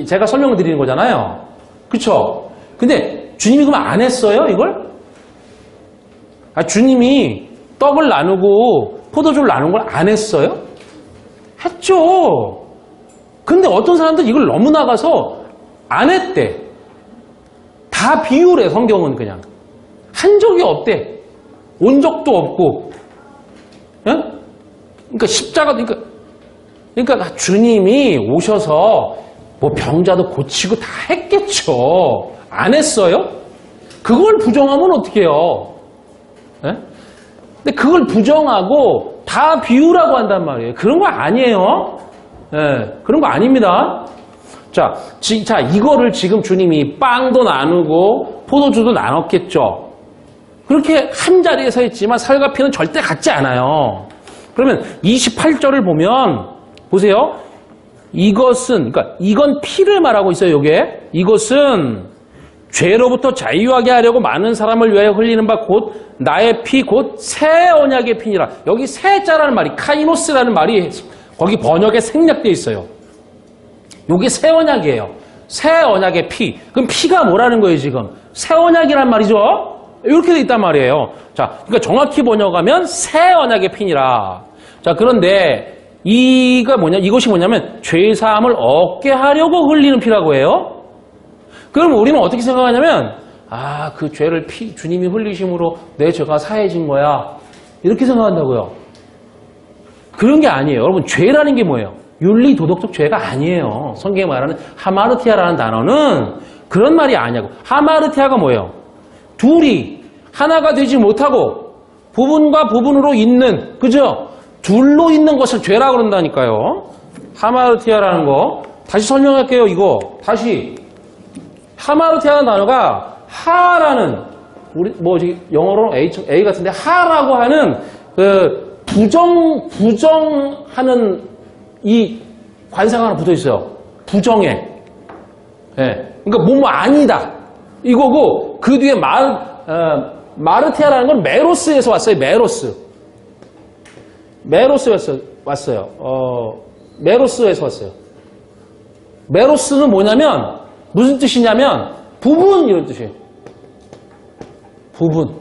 제가 설명을 드리는 거잖아요. 그쵸? 근데 주님이 그럼 안 했어요, 이걸? 주님이 떡을 나누고 포도주를 나눈 걸 안 했어요? 했죠. 근데 어떤 사람들은 이걸 너무 나가서 안 했대. 다 비유래, 성경은 그냥. 한 적이 없대. 온 적도 없고. 예? 그러니까 십자가, 그러니까 주님이 오셔서 뭐 병자도 고치고 다 했겠죠. 안 했어요? 그걸 부정하면 어떡해요? 예? 근데 그걸 부정하고 다 비유라고 한단 말이에요. 그런 거 아니에요. 예, 그런 거 아닙니다. 자, 이거를 지금 주님이 빵도 나누고 포도주도 나눴겠죠. 그렇게 한 자리에서 했지만 살과 피는 절대 같지 않아요. 그러면 28절을 보면 보세요. 그러니까 이건 피를 말하고 있어요. 요게 이것은 죄로부터 자유하게 하려고 많은 사람을 위하여 흘리는 바 곧 나의 피 곧 새 언약의 피니라. 여기 새 자라는 말이 카이노스라는 말이 거기 번역에 생략되어 있어요. 요게 새 언약이에요. 새 언약의 피. 그럼 피가 뭐라는 거예요 지금? 새 언약이란 말이죠. 이렇게 돼 있단 말이에요. 자, 그러니까 정확히 번역하면 새 언약의 피니라. 자, 그런데 이것이 뭐냐면 죄사함을 얻게 하려고 흘리는 피라고 해요. 그럼 우리는 어떻게 생각하냐면 그 죄를 주님이 흘리심으로 내 죄가 사해진 거야. 이렇게 생각한다고요. 그런 게 아니에요. 여러분, 죄라는 게 뭐예요? 윤리 도덕적 죄가 아니에요. 성경에 말하는 하마르티아라는 단어는 그런 말이 아니냐고. 하마르티아가 뭐예요? 둘이 하나가 되지 못하고 부분과 부분으로 있는, 그죠? 둘로 있는 것을 죄라고 그런다니까요. 하마르티아라는 거. 다시 설명할게요, 이거. 다시. 하마르티아라는 단어가 하라는, 우리, 영어로 A 같은데, 하라고 하는, 부정하는 이 관사가 하나 붙어 있어요. 부정해. 예. 그러니까 뭐뭐 아니다. 이거고, 그 뒤에 마르티아라는 건 메로스에서 왔어요, 메로스. 메로스에서 왔어요. 메로스에서 왔어요. 메로스는 뭐냐면, 무슨 뜻이냐면, 부분, 이런 뜻이에요. 부분.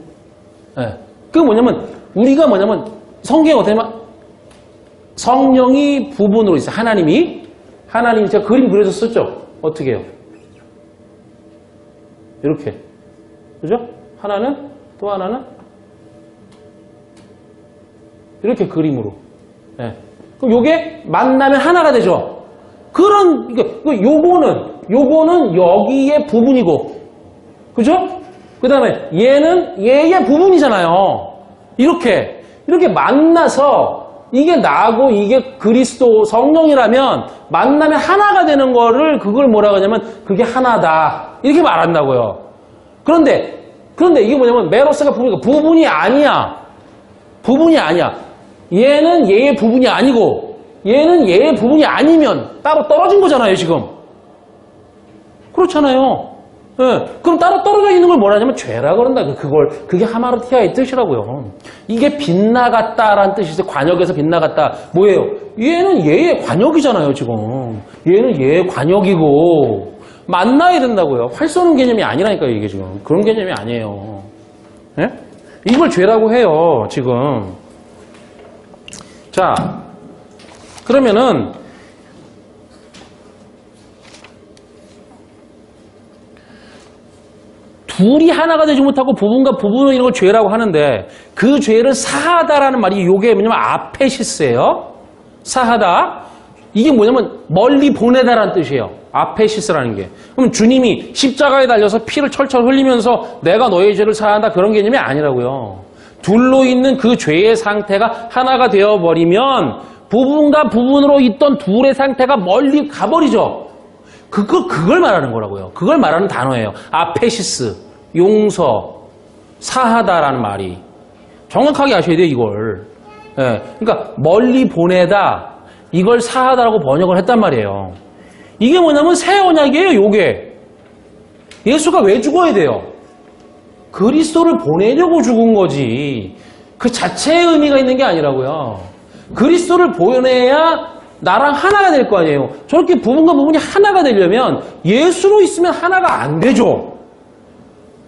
예. 그게 뭐냐면, 우리가 뭐냐면, 성경에 어떻게 하면, 성령이 부분으로 있어요. 하나님이 제가 그림 그려서 썼죠? 어떻게 해요? 이렇게. 그죠? 하나는, 또 하나는, 이렇게 그림으로. 예. 그럼 요게 만나면 하나가 되죠? 요거는 여기의 부분이고, 그죠? 그 다음에 얘는 얘의 부분이잖아요. 이렇게 만나서 이게 나하고 이게 그리스도 성령이라면 만나면 하나가 되는 거를 그걸 뭐라고 하냐면 그게 하나다. 이렇게 말한다고요. 그런데 이게 뭐냐면 메로스가 부분이 아니야. 부분이 아니야. 얘는 얘의 부분이 아니고 얘는 얘의 부분이 아니면 따로 떨어진 거잖아요, 지금. 그렇잖아요. 네. 그럼 따로 떨어져 있는 걸 뭐라 하냐면 죄라 그런다. 그게 하마르티아의 뜻이라고요. 이게 빗나갔다라는 뜻이죠. 관역에서 빗나갔다. 뭐예요? 얘는 얘의 관역이잖아요, 지금. 얘는 얘의 관역이고 만나야 된다고요. 활 쏘는 개념이 아니라니까요, 이게 지금. 그런 개념이 아니에요. 네? 이걸 죄라고 해요, 지금. 자, 그러면은 둘이 하나가 되지 못하고 부분과 부분을 이런 걸 죄라고 하는데 그 죄를 사하다라는 말이 요게 뭐냐면 아페시스예요. 사하다. 이게 뭐냐면 멀리 보내다라는 뜻이에요. 아페시스라는 게. 그럼 주님이 십자가에 달려서 피를 철철 흘리면서 내가 너의 죄를 사한다 그런 개념이 아니라고요. 둘로 있는 그 죄의 상태가 하나가 되어버리면 부분과 부분으로 있던 둘의 상태가 멀리 가버리죠. 그걸 말하는 거라고요. 그걸 말하는 단어예요. 아페시스, 용서, 사하다라는 말이. 정확하게 아셔야 돼요, 이걸. 예, 그러니까 멀리 보내다, 이걸 사하다라고 번역을 했단 말이에요. 이게 뭐냐면 새 언약이에요, 요게. 예수가 왜 죽어야 돼요? 그리스도를 보내려고 죽은 거지. 그 자체의 의미가 있는 게 아니라고요. 그리스도를 보내야 나랑 하나가 될 거 아니에요. 저렇게 부분과 부분이 하나가 되려면 예수로 있으면 하나가 안 되죠.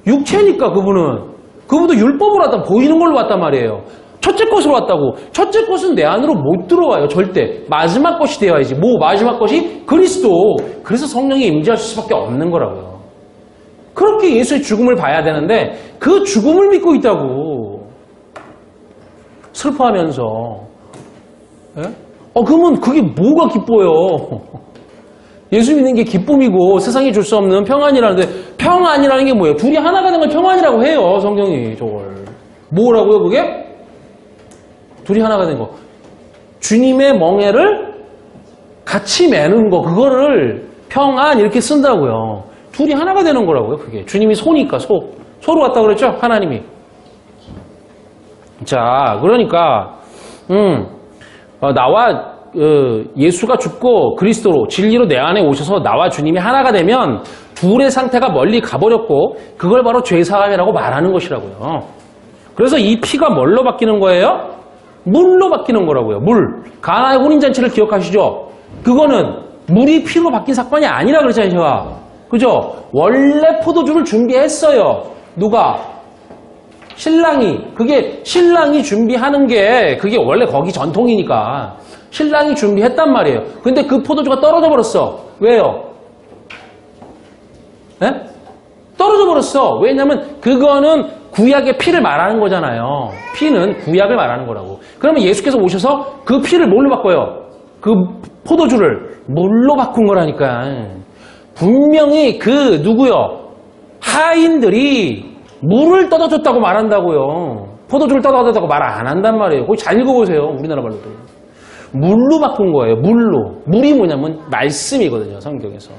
육체니까 그분도 율법으로 왔다, 보이는 걸로 왔단 말이에요. 첫째 것으로 왔다고. 첫째 것은 내 안으로 못 들어와요, 절대. 마지막 것이 되어야지. 마지막 것이 그리스도. 그래서 성령이 임재할 수밖에 없는 거라고요. 그렇게 예수의 죽음을 봐야 되는데 그 죽음을 믿고 있다고. 슬퍼하면서. 예? 그러면 그게 뭐가 기뻐요? 예수 믿는 게 기쁨이고 세상이 줄 수 없는 평안이라는데 평안이라는 게 뭐예요? 둘이 하나가 된 걸 평안이라고 해요, 성경이 저걸. 뭐라고요, 그게? 둘이 하나가 된 거. 주님의 멍에를 같이 매는 거, 그거를 평안 이렇게 쓴다고요. 둘이 하나가 되는 거라고요, 그게. 주님이 소니까, 소로 왔다고 그랬죠? 하나님이. 자, 그러니까, 나와 예수가 죽고 그리스도로 진리로 내 안에 오셔서 나와 주님이 하나가 되면 둘의 상태가 멀리 가버렸고 그걸 바로 죄사함이라고 말하는 것이라고요. 그래서 이 피가 뭘로 바뀌는 거예요? 물로 바뀌는 거라고요. 물. 가나의 혼인잔치를 기억하시죠? 그거는 물이 피로 바뀐 사건이 아니라 그랬잖아요, 제가. 그죠? 원래 포도주를 준비했어요. 누가? 신랑이. 그게 신랑이 준비하는 게 그게 원래 거기 전통이니까 신랑이 준비했단 말이에요. 근데 그 포도주가 떨어져 버렸어. 왜요? 네? 떨어져 버렸어. 왜냐면 그거는 구약의 피를 말하는 거잖아요. 피는 구약을 말하는 거라고. 그러면 예수께서 오셔서 그 피를 뭘로 바꿔요? 그 포도주를 물로 바꾼 거라니까. 분명히 그 누구요? 하인들이 물을 떠다줬다고 말한다고요. 포도주를 떠다줬다고 말 안 한단 말이에요. 거기 잘 읽어보세요. 우리나라 말로도. 물로 바꾼 거예요. 물로. 물이 뭐냐면 말씀이거든요. 성경에서.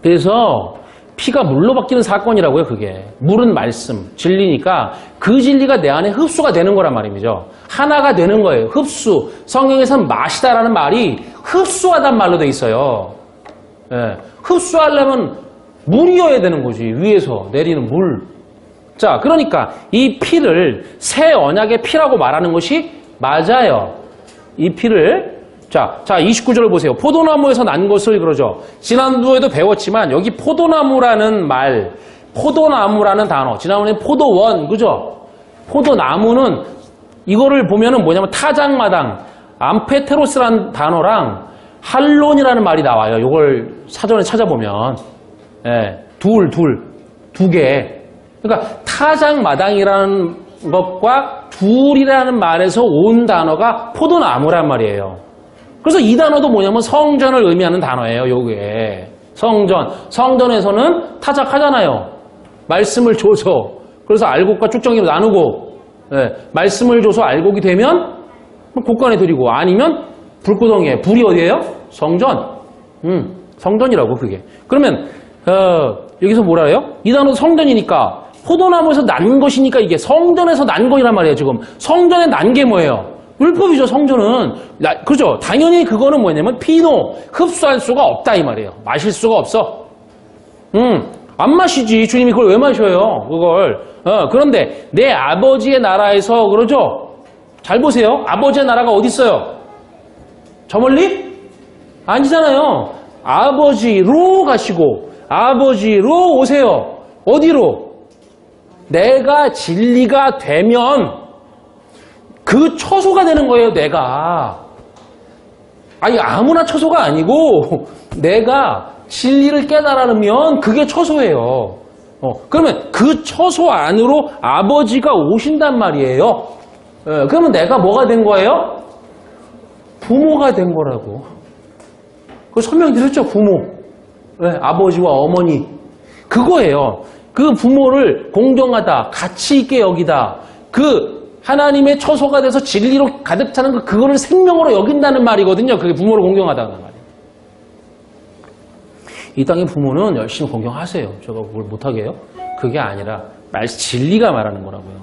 그래서 피가 물로 바뀌는 사건이라고요. 그게. 물은 말씀, 진리니까 그 진리가 내 안에 흡수가 되는 거란 말이죠. 하나가 되는 거예요. 흡수. 성경에서는 마시다라는 말이 흡수하단 말로 돼 있어요. 예. 흡수하려면 물이어야 되는 거지. 위에서 내리는 물. 자, 그러니까 이 피를 새 언약의 피라고 말하는 것이 맞아요. 이 피를 자 29절을 보세요. 포도나무에서 난 것을 그러죠. 지난주에도 배웠지만 여기 포도나무라는 말, 포도나무라는 단어. 지난번에 포도원, 그죠? 포도나무는 이거를 보면은 뭐냐면 타작마당, 암페테로스라는 단어랑 할론이라는 말이 나와요. 이걸 사전에 찾아보면 두 개. 그러니까 타작마당이라는 것과 둘이라는 말에서 온 단어가 포도나무란 말이에요. 그래서 이 단어도 뭐냐면 성전을 의미하는 단어예요. 요게 성전에서는 타작하잖아요. 말씀을 줘서. 그래서 알곡과 쭉정이로 나누고 말씀을 줘서 알곡이 되면 곡간에 드리고 아니면 불구덩이에 불이 어디예요? 성전. 성전이라고 그게. 그러면 여기서 뭐라 해요? 이 단어도 성전이니까 포도나무에서 난 것이니까 이게 성전에서 난 것이란 말이에요. 지금 성전에 난 게 뭐예요? 율법이죠. 성전은. 그죠? 당연히 그거는 뭐냐면 피노 흡수할 수가 없다 이 말이에요. 마실 수가 없어. 안 마시지. 주님이 그걸 왜 마셔요? 그걸. 그런데 내 아버지의 나라에서 그러죠? 잘 보세요. 아버지의 나라가 어디 있어요? 저 멀리? 아니잖아요. 아버지로 가시고 아버지로 오세요. 어디로? 내가 진리가 되면 그 처소가 되는 거예요. 내가. 아니 아무나 처소가 아니고 내가 진리를 깨달으면 그게 처소예요. 그러면 그 처소 안으로 아버지가 오신단 말이에요. 그러면 내가 뭐가 된 거예요? 부모가 된 거라고. 그 설명드렸죠. 부모. 아버지와 어머니. 그거예요. 그 부모를 공경하다, 가치 있게 여기다. 그 하나님의 처소가 돼서 진리로 가득 차는 그거를 생명으로 여긴다는 말이거든요. 그게 부모를 공경하다는 말이에요. 이 땅의 부모는 열심히 공경하세요. 제가 그걸 못하게 해요? 그게 아니라 진리가 말하는 거라고요.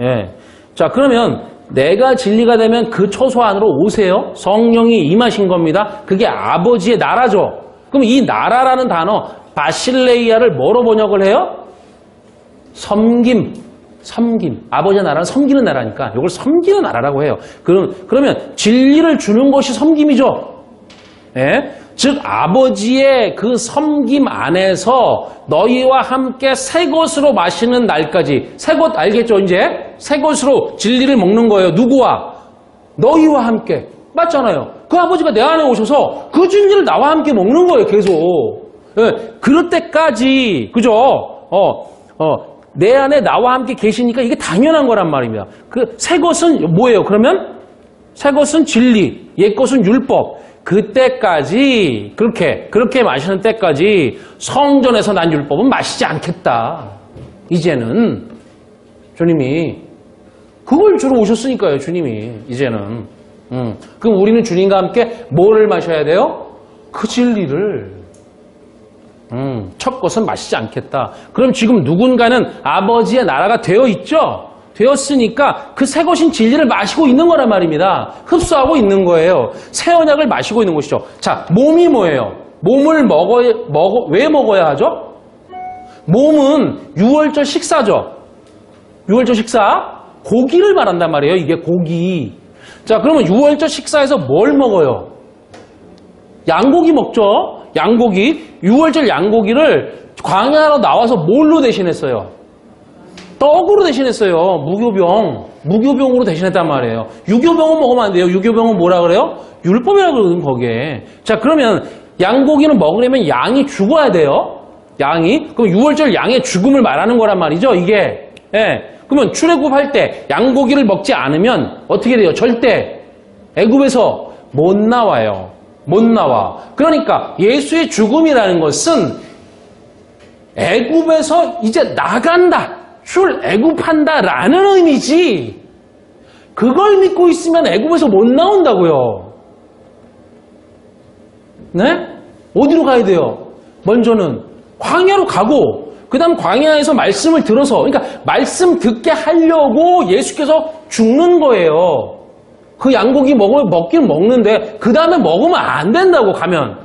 예. 자, 그러면 내가 진리가 되면 그 처소 안으로 오세요. 성령이 임하신 겁니다. 그게 아버지의 나라죠. 그럼 이 나라라는 단어 바실레이아를 뭐로 번역을 해요? 섬김. 아버지의 나라는 섬기는 나라니까 이걸 섬기는 나라라고 해요. 그러면 진리를 주는 것이 섬김이죠. 예? 즉 아버지의 그 섬김 안에서 너희와 함께 새 것으로 마시는 날까지 새 것 알겠죠? 이제 새 것으로 진리를 먹는 거예요. 누구와? 너희와 함께. 맞잖아요. 그 아버지가 내 안에 오셔서 그 진리를 나와 함께 먹는 거예요. 계속. 예, 그럴 때까지 그죠? 내 안에 나와 함께 계시니까 이게 당연한 거란 말입니다. 그 새 것은 뭐예요? 그러면 새 것은 진리, 옛 것은 율법. 그때까지 그렇게 마시는 때까지 성전에서 난 율법은 마시지 않겠다. 이제는 주님이 그걸 주러 오셨으니까요. 주님이 이제는. 그럼 우리는 주님과 함께 뭐를 마셔야 돼요? 그 진리를. 첫 것은 마시지 않겠다. 그럼 지금 누군가는 아버지의 나라가 되어 있죠? 되었으니까 그 새 것인 진리를 마시고 있는 거란 말입니다. 흡수하고 있는 거예요. 새 언약을 마시고 있는 것이죠. 자, 몸이 뭐예요? 몸을 왜 먹어야 하죠? 몸은 유월절 식사죠. 유월절 식사? 고기를 말한단 말이에요. 이게 고기. 자, 그러면 유월절 식사에서 뭘 먹어요? 양고기 먹죠? 양고기. 유월절 양고기를 광야로 나와서 뭘로 대신했어요? 떡으로 대신했어요. 무교병으로 대신했단 말이에요. 유교병은 먹으면 안 돼요. 유교병은 뭐라 그래요? 율법이라고 그러거든 거기에. 자, 그러면 양고기는 먹으려면 양이 죽어야 돼요. 양이. 그럼 유월절 양의 죽음을 말하는 거란 말이죠. 이게. 예. 그러면 출애굽할 때 양고기를 먹지 않으면 어떻게 돼요? 절대 애굽에서 못 나와요. 못 나와. 그러니까 예수의 죽음이라는 것은 애굽에서 이제 나간다, 출애굽한다라는 의미지. 그걸 믿고 있으면 애굽에서 못 나온다고요. 네? 어디로 가야 돼요? 먼저는 광야로 가고, 그 다음 광야에서 말씀을 들어서, 그러니까 말씀 듣게 하려고 예수께서 죽는 거예요. 그 양고기 먹긴 먹는데 그 다음에 먹으면 안 된다고. 가면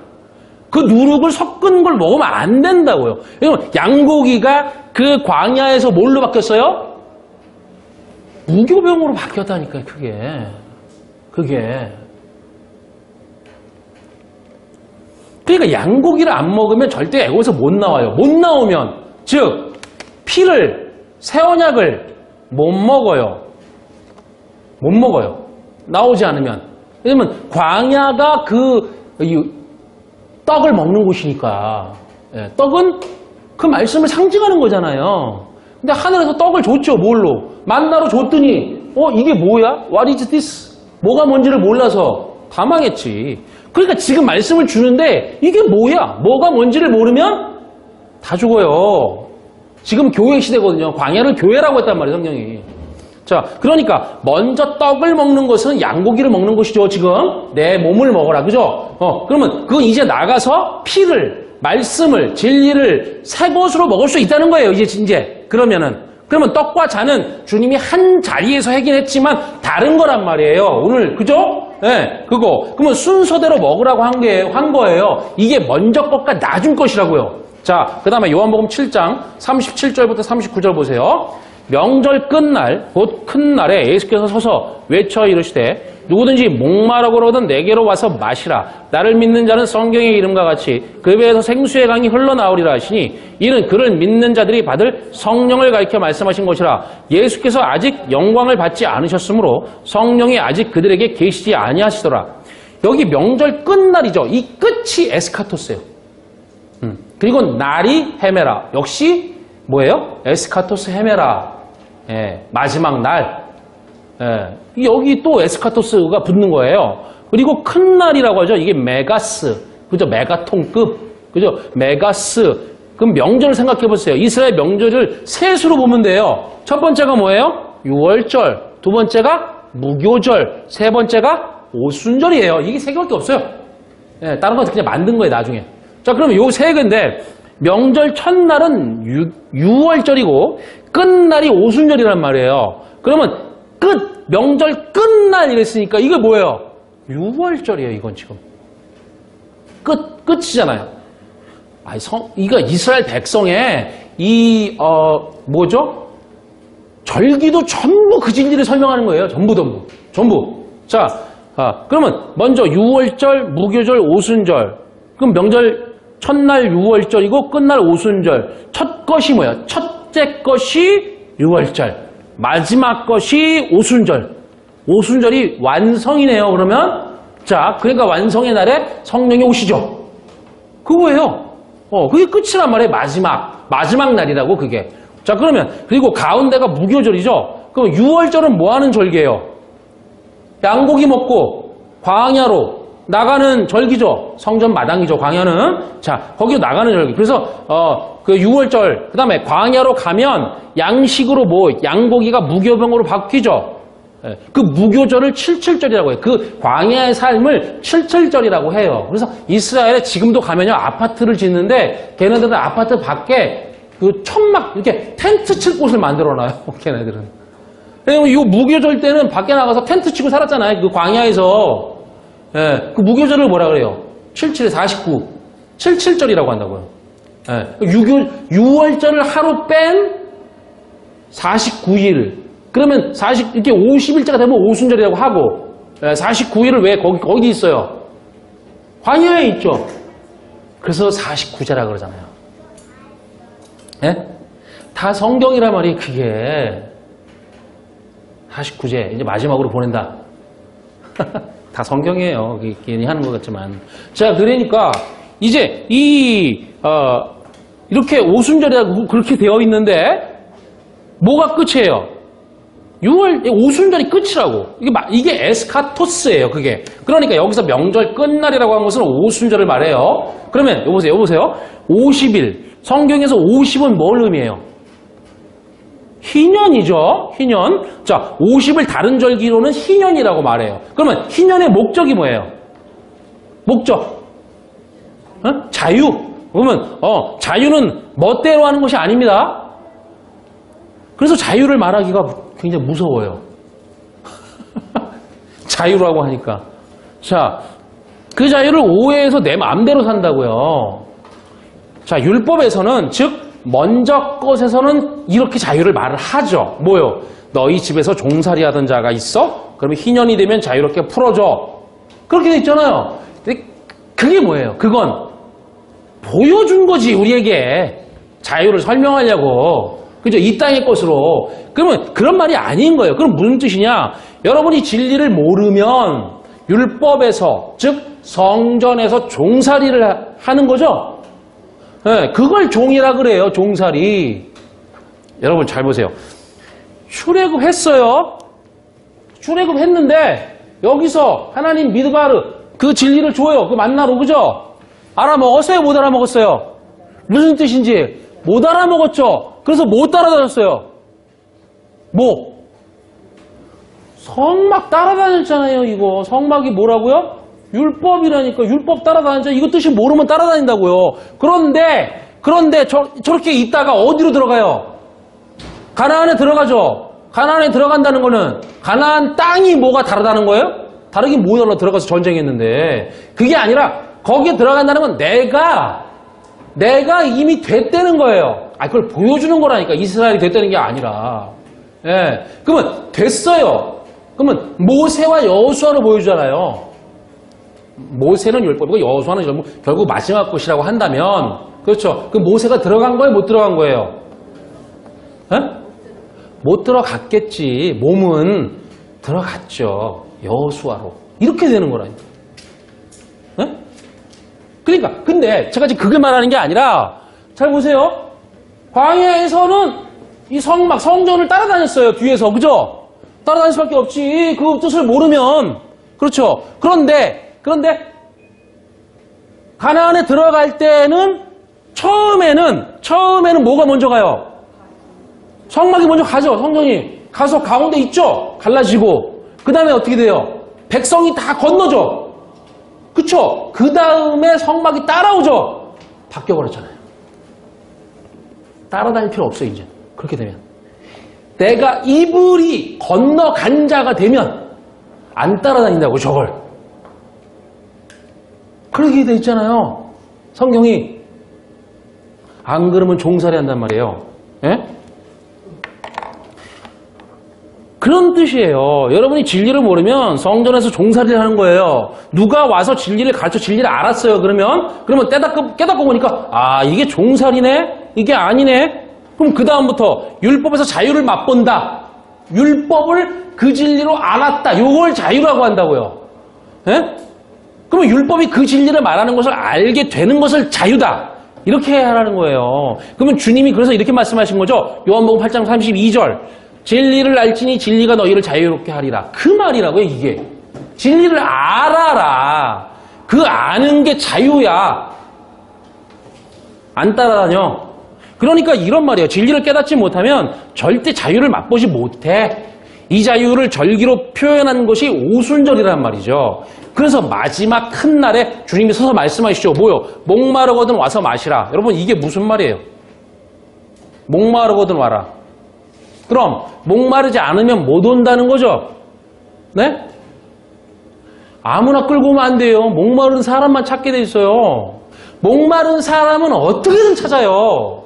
그 누룩을 섞은 걸 먹으면 안 된다고요. 왜냐면 양고기가 그 광야에서 뭘로 바뀌었어요? 무교병으로 바뀌었다니까요. 그게 그러니까 양고기를 안 먹으면 절대 애굽에서 못 나와요. 못 나오면, 즉 피를, 새 언약을 못 먹어요. 나오지 않으면. 왜냐면 광야가 떡을 먹는 곳이니까. 떡은 그 말씀을 상징하는 거잖아요. 근데 하늘에서 떡을 줬죠. 뭘로? 만나로 줬더니 이게 뭐야? What is this? 뭐가 뭔지를 몰라서 다 망했지. 그러니까 지금 말씀을 주는데 이게 뭐야? 뭐가 뭔지를 모르면 다 죽어요. 지금 교회 시대거든요. 광야를 교회라고 했단 말이에요, 성경이. 자, 그러니까 먼저 떡을 먹는 것은 양고기를 먹는 것이죠. 지금 내 몸을 먹어라, 그죠? 그러면 그건 이제 나가서 피를, 말씀을, 진리를 새 것으로 먹을 수 있다는 거예요. 이제 그러면 떡과 잔은 주님이 한 자리에서 하긴 했지만 다른 거란 말이에요. 오늘, 그죠? 네, 그러면 순서대로 먹으라고 한 거예요. 이게 먼저 것과 나중 것이라고요. 자, 그 다음에 요한복음 7장 37절부터 39절 보세요. 명절 끝날, 곧 큰 날에 예수께서 서서 외쳐 이르시되 누구든지 목마르거든 내게로 와서 마시라. 나를 믿는 자는 성경의 이름과 같이 그 배에서 생수의 강이 흘러나오리라 하시니 이는 그를 믿는 자들이 받을 성령을 가리켜 말씀하신 것이라. 예수께서 아직 영광을 받지 않으셨으므로 성령이 아직 그들에게 계시지 아니하시더라. 여기 명절 끝날이죠. 이 끝이 에스카토스예요. 그리고 날이 헤메라. 역시 뭐예요? 에스카토스 헤메라. 마지막 날. 여기 또 에스카토스가 붙는 거예요. 그리고 큰 날이라고 하죠. 이게 메가스. 그죠? 메가톤급. 그죠? 메가스. 그럼 명절을 생각해 보세요. 이스라엘 명절을 셋으로 보면 돼요. 첫 번째가 뭐예요? 유월절. 두 번째가 무교절. 세 번째가 오순절이에요. 이게 세 개밖에 없어요. 다른 건 그냥 만든 거예요, 나중에. 자, 그러면 요 세 개인데, 명절 첫날은 유월절이고 끝날이 오순절이란 말이에요. 그러면 명절 끝날 이랬으니까 이게 뭐예요? 유월절이에요. 이건 지금 끝이잖아요. 이거 이스라엘 백성의 뭐죠? 절기도 전부 그 진리를 설명하는 거예요. 전부. 자, 그러면 먼저 유월절, 무교절, 오순절. 그럼 명절 첫날 유월절이고 끝날 오순절. 첫 것이 뭐예요? 첫째 것이 유월절. 마지막 것이 오순절. 오순절이 완성이네요. 그러면 그러니까 완성의 날에 성령이 오시죠. 그거예요. 그게 끝이란 말이에요. 마지막 날이라고 그게. 자, 그러면 그리고 가운데가 무교절이죠. 그럼 유월절은 뭐 하는 절기예요? 양고기 먹고 광야로 나가는 절기죠. 성전 마당이죠. 광야는. 자, 거기로 나가는 절기. 그래서 그 유월절, 그다음에 광야로 가면 양식으로 양고기가 무교병으로 바뀌죠. 그 무교절을 칠칠절이라고 해요. 그 광야의 삶을 칠칠절이라고 해요. 그래서 이스라엘에 지금도 가면요, 아파트를 짓는데 걔네들은 아파트 밖에 그 천막 이렇게 텐트 칠 곳을 만들어놔요. 걔네들은. 왜냐면 이 무교절 때는 밖에 나가서 텐트 치고 살았잖아요. 그 광야에서. 그 무교절을 뭐라 그래요? 77에 49. 77절이라고 한다고요. 6월절을 하루 뺀 49일. 그러면 이렇게 50일째가 되면 오순절이라고 하고, 49일을 왜 거기 있어요? 광야에 있죠. 그래서 49제라 그러잖아요. 다 성경이란 말이 그게 49제 이제 마지막으로 보낸다. 다 성경이에요. 괜히 하는 것 같지만. 자, 그러니까 이제 이렇게 오순절이라고 그렇게 되어 있는데 뭐가 끝이에요? 6월 오순절이 끝이라고. 이게 에스카토스예요. 그게. 그러니까 여기서 명절 끝날이라고 한 것은 오순절을 말해요. 그러면 여보세요. 50일. 성경에서 50은 뭘 의미해요? 희년이죠. 희년. 자, 50을 다른 절기로는 희년이라고 말해요. 그러면 희년의 목적이 뭐예요? 목적. 자유. 그러면 자유는 멋대로 하는 것이 아닙니다. 그래서 자유를 말하기가 굉장히 무서워요. 자유라고 하니까. 자, 그 자유를 오해해서 내 마음대로 산다고요. 자, 율법에서는, 즉 먼저 것에서는 이렇게 자유를 말을 하죠. 뭐요? 너희 집에서 종살이 하던 자가 있어? 그러면 희년이 되면 자유롭게 풀어줘. 그렇게 돼 있잖아요. 근데 그게 뭐예요? 그건 보여준 거지, 우리에게. 자유를 설명하려고. 그죠? 이 땅의 것으로. 그러면 그런 말이 아닌 거예요. 그럼 무슨 뜻이냐? 여러분이 진리를 모르면 율법에서, 즉 성전에서 종살이를 하는 거죠? 네, 그걸 종이라 그래요. 종살이. 여러분 잘 보세요. 출애굽했어요. 출애굽했는데 여기서 하나님 미드바르 그 진리를 줘요. 그 만나로. 그죠? 알아먹었어요? 못 알아먹었어요? 무슨 뜻인지 못 알아먹었죠? 그래서 못 따라다녔어요. 성막 따라다녔잖아요. 이거 성막이 뭐라고요? 율법이라니까. 율법 따라다녔잖아요. 이거 뜻이 모르면 따라다닌다고요. 그런데 저렇게 있다가 어디로 들어가요? 가나안에 들어가죠. 가나안에 들어간다는 거는 가나안 땅이 뭐가 다르다는 거예요? 다르긴 뭐 달라. 들어가서 전쟁했는데. 그게 아니라 거기에 들어간다는 건 내가 이미 됐다는 거예요. 그걸 보여주는 거라니까. 이스라엘이 됐다는 게 아니라. 예. 그러면 됐어요. 그러면 모세와 여호수아로 보여주잖아요. 모세는 율법이고 여호수아는 결국 마지막 것이라고 한다면, 그렇죠. 그 모세가 들어간 거예요? 못 들어간 거예요? 예? 못 들어갔겠지. 몸은 들어갔죠. 여호수아로. 이렇게 되는 거라니까. 예? 그러니까 근데 제가 지금 그걸 말하는 게 아니라, 잘 보세요. 광야에서는 이 성전을 따라다녔어요. 뒤에서. 그죠? 따라다닐 수밖에 없지. 그 뜻을 모르면. 그렇죠. 그런데 가나안에 들어갈 때는 처음에는 뭐가 먼저 가요? 성막이 먼저 가죠. 성전이 가서 가운데 있죠. 갈라지고. 그 다음에 어떻게 돼요? 백성이 다 건너죠. 그쵸? 그 다음에 성막이 따라오죠. 바뀌어버렸잖아요. 따라다닐 필요 없어요, 이제. 그렇게 되면. 내가 이불이 건너간 자가 되면 안 따라다닌다고, 저걸. 그렇게 돼 있잖아요. 성경이. 안 그러면 종살이 한단 말이에요. 예? 그런 뜻이에요. 여러분이 진리를 모르면 성전에서 종살이를 하는 거예요. 누가 와서 진리를 가르쳐 진리를 알았어요. 그러면 깨닫고 보니까 이게 종살이네? 이게 아니네? 그럼 그 다음부터 율법에서 자유를 맛본다. 율법을 그 진리로 알았다. 요걸 자유라고 한다고요. 예? 그러면 율법이 그 진리를 말하는 것을 알게 되는 것을 자유다. 이렇게 해야 하는 거예요. 그러면 주님이 그래서 이렇게 말씀하신 거죠. 요한복음 8장 32절. 진리를 알지니 진리가 너희를 자유롭게 하리라. 그 말이라고요, 이게. 진리를 알아라. 그 아는 게 자유야. 안 따라다녀. 그러니까 이런 말이에요. 진리를 깨닫지 못하면 절대 자유를 맛보지 못해. 이 자유를 절기로 표현한 것이 오순절이란 말이죠. 그래서 마지막 큰 날에 주님이 서서 말씀하시죠. 뭐요? 목마르거든 와서 마시라. 여러분 이게 무슨 말이에요? 목마르거든 와라. 그럼 목마르지 않으면 못 온다는 거죠? 네? 아무나 끌고 오면 안 돼요. 목마른 사람만 찾게 돼 있어요. 목마른 사람은 어떻게든 찾아요.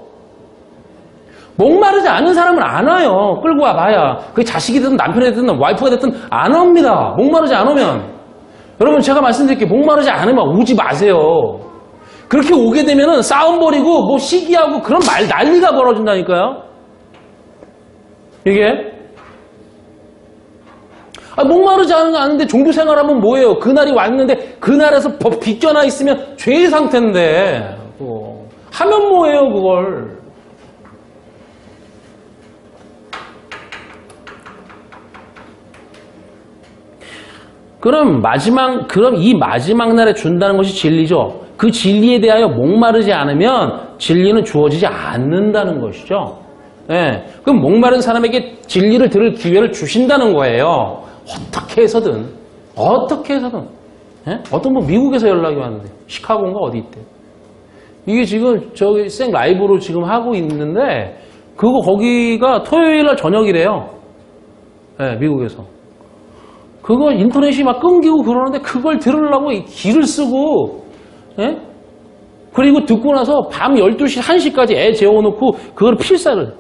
목마르지 않은 사람은 안 와요. 끌고 와봐야. 그게 자식이 됐든 남편이 됐든 와이프가 됐든 안 옵니다. 목마르지 않으면. 여러분 제가 말씀드릴게요. 목마르지 않으면 오지 마세요. 그렇게 오게 되면은 싸움 벌이고 뭐 시기하고 그런 난리가 벌어진다니까요. 이게 목마르지 않은데 종교 생활하면 뭐예요? 그날이 왔는데 그날에서 비껴나 있으면 죄의 상태인데 하면 뭐예요 그걸. 그럼 이 마지막 날에 준다는 것이 진리죠. 그 진리에 대하여 목마르지 않으면 진리는 주어지지 않는다는 것이죠. 예. 그럼 목마른 사람에게 진리를 들을 기회를 주신다는 거예요. 어떻게 해서든. 예? 어떤 분 미국에서 연락이 왔는데, 시카고인가 어디 있대. 이게 지금 저기 생 라이브로 지금 하고 있는데, 거기가 토요일날 저녁이래요. 예, 미국에서. 그거 인터넷이 막 끊기고 그러는데 그걸 들으려고 기를 쓰고, 예? 그리고 듣고 나서 밤 12시, 1시까지 애 재워놓고 그걸 필사를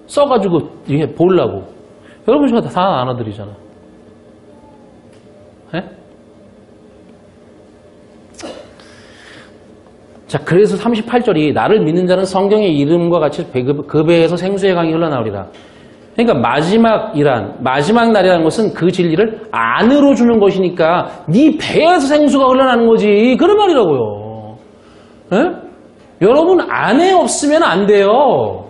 써가지고 이게 보려고. 여러분 제가 다 알아들이잖아. 예? 자, 그래서 38절이 나를 믿는 자는 성경의 이름과 같이 그 배에서 생수의 강이 흘러나오리라. 그러니까 마지막 날이라는 것은 그 진리를 안으로 주는 것이니까 네 배에서 생수가 흘러나는 거지. 그런 말이라고요. 예? 여러분 안에 없으면 안 돼요.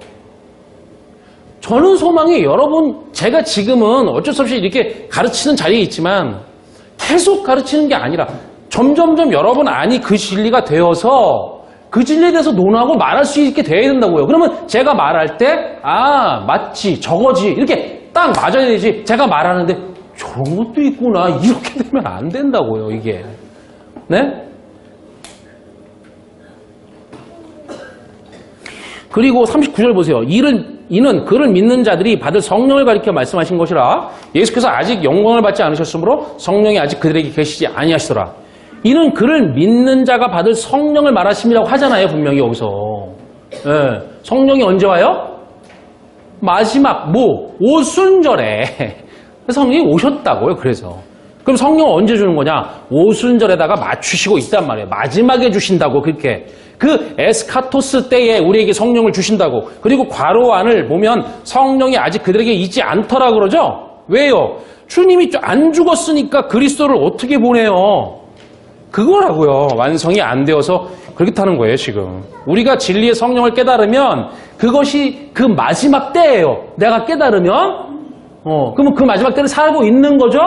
저는 소망이 여러분, 제가 지금은 어쩔 수 없이 이렇게 가르치는 자리에 있지만 계속 가르치는 게 아니라 점점점 여러분 안이 그 진리가 되어서 그 진리에 대해서 논하고 말할 수 있게 돼야 된다고요. 그러면 제가 말할 때 맞지, 저거지 이렇게 딱 맞아야 되지. 제가 말하는데 저런 것도 있구나 이렇게 되면 안 된다고요. 이게. 네? 그리고 39절 보세요. 이는 그를 믿는 자들이 받을 성령을 가리켜 말씀하신 것이라. 예수께서 아직 영광을 받지 않으셨으므로 성령이 아직 그들에게 계시지 아니하시더라. 이는 그를 믿는 자가 받을 성령을 말하심이라고 하잖아요. 분명히 여기서. 예, 성령이 언제 와요? 마지막 오순절에 성령이 오셨다고요. 그래서 그럼 성령은 언제 주는 거냐? 오순절에다가 맞추시고 있단 말이에요. 마지막에 주신다고. 그렇게 그 에스카토스 때에 우리에게 성령을 주신다고. 그리고 괄호 안을 보면 성령이 아직 그들에게 있지 않더라 그러죠. 왜요? 주님이 안 죽었으니까 그리스도를 어떻게 보내요? 그거라고요. 완성이 안 되어서 그렇다는 거예요. 지금 우리가 진리의 성령을 깨달으면 그것이 그 마지막 때예요. 내가 깨달으면 그러면 그 마지막 때를 살고 있는 거죠.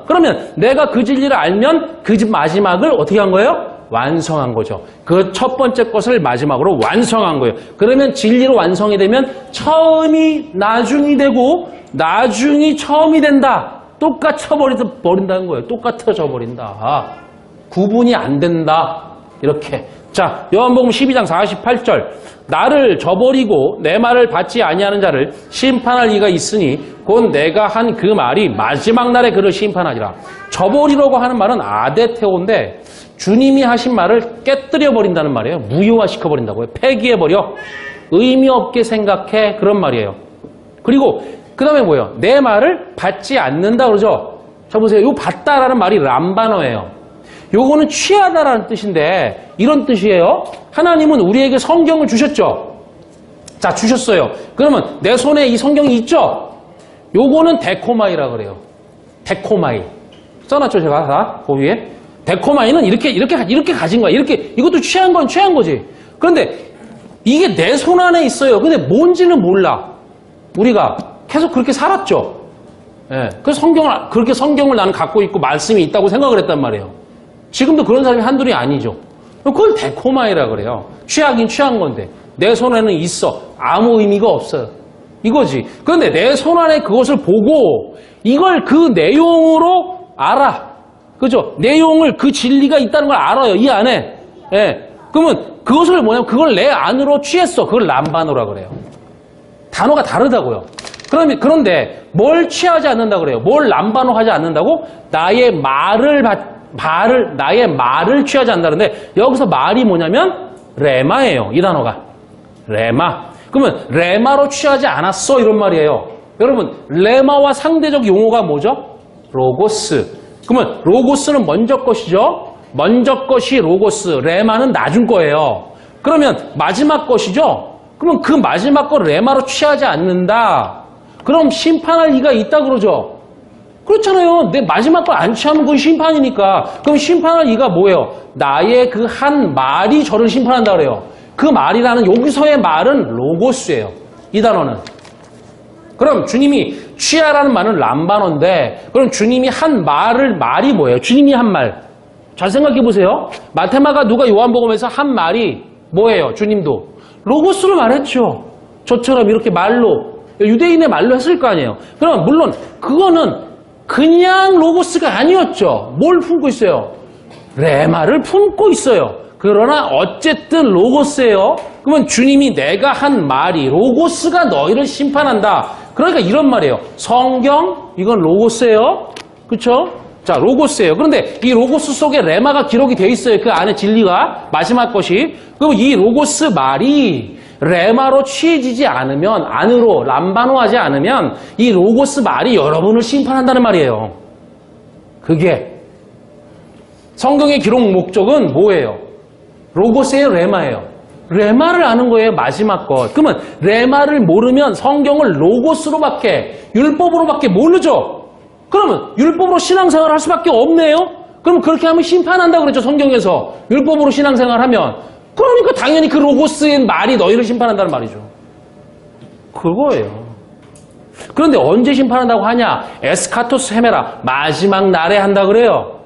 그러면 내가 그 진리를 알면 그 마지막을 어떻게 한 거예요? 완성한 거죠. 그 첫 번째 것을 마지막으로 완성한 거예요. 그러면 진리로 완성이 되면 처음이 나중이 되고 나중이 처음이 된다. 똑같아 버린다는 거예요. 똑같아져 버린다. 구분이 안 된다. 이렇게. 자, 요한복음 12장 48절. 나를 저버리고 내 말을 받지 아니하는 자를 심판할 이가 있으니 곧 내가 한 그 말이 마지막 날에 그를 심판하리라. 저버리라고 하는 말은 아데테오인데 주님이 하신 말을 깨뜨려 버린다는 말이에요. 무효화시켜 버린다고요. 폐기해 버려. 의미 없게 생각해. 그런 말이에요. 그리고 그 다음에 뭐예요? 내 말을 받지 않는다 그러죠. 자 보세요. 이 받다라는 말이 람바너예요. 요거는 취하다라는 뜻인데 이런 뜻이에요. 하나님은 우리에게 성경을 주셨죠. 자, 주셨어요. 그러면 내 손에 이 성경이 있죠. 요거는 데코마이라 그래요. 데코마이. 써놨죠, 제가 다 거기에. 데코마이는 이렇게 가진 거야. 이것도 취한 건 취한 거지. 그런데 이게 내 손 안에 있어요. 근데 뭔지는 몰라. 우리가 계속 그렇게 살았죠. 예. 그래서 그렇게 성경을 나는 갖고 있고 말씀이 있다고 생각을 했단 말이에요. 지금도 그런 사람이 한둘이 아니죠. 그걸 데코마이라 그래요. 취하긴 취한 건데 내 손에는 있어. 아무 의미가 없어요. 이거지. 그런데 내 손 안에 그것을 보고 이걸 그 내용으로 알아. 그죠? 내용을 그 진리가 있다는 걸 알아요. 이 안에. 예. 그러면 그것을 뭐냐면 그걸 내 안으로 취했어. 그걸 람바노라 그래요. 단어가 다르다고요. 그런데 뭘 취하지 않는다 그래요? 뭘 람바노 하지 않는다고? 나의 말을 취하지 않는다는데 여기서 말이 뭐냐면 레마예요. 이 단어가. 레마. 그러면 레마로 취하지 않았어. 이런 말이에요. 여러분 레마와 상대적 용어가 뭐죠? 로고스. 그러면 로고스는 먼저 것이죠. 먼저 것이 로고스. 레마는 나중 거예요. 그러면 마지막 것이죠. 그러면 그 마지막 거 레마로 취하지 않는다. 그럼 심판할 이가 있다 그러죠. 그렇잖아요. 내 마지막 걸 안 취하면 그건 심판이니까. 그럼 심판할 이가 뭐예요? 나의 그 한 말이 저를 심판한다 그래요. 그 말이라는 여기서의 말은 로고스예요. 이 단어는. 그럼 주님이 취하라는 말은 람바노인데 그럼 주님이 한 말이 뭐예요? 주님이 한 말. 잘 생각해 보세요. 마테마가 누가 요한복음에서 한 말이 뭐예요? 주님도. 로고스로 말했죠. 저처럼 이렇게 말로 유대인의 말로 했을 거 아니에요. 그럼 물론 그거는 그냥 로고스가 아니었죠. 뭘 품고 있어요? 레마를 품고 있어요. 그러나 어쨌든 로고스예요. 그러면 주님이 내가 한 말이 로고스가 너희를 심판한다. 그러니까 이런 말이에요. 성경 이건 로고스예요. 그렇죠? 자, 로고스예요. 그런데 이 로고스 속에 레마가 기록이 돼 있어요. 그 안에 진리가 마지막 것이. 그럼 이 로고스 말이 레마로 취해지지 않으면 안으로 람바노하지 않으면 이 로고스 말이 여러분을 심판한다는 말이에요. 그게 성경의 기록 목적은 뭐예요? 로고스예요, 레마예요. 레마를 아는 거예요, 마지막 것. 그러면 레마를 모르면 성경을 로고스로밖에 율법으로밖에 모르죠. 그러면 율법으로 신앙생활을 할 수밖에 없네요. 그럼 그렇게 하면 심판한다고 그랬죠, 성경에서. 율법으로 신앙생활하면. 그러니까 당연히 그 로고스의 말이 너희를 심판한다는 말이죠. 그거예요. 그런데 언제 심판한다고 하냐? 에스카토스 헤메라, 마지막 날에 한다 그래요.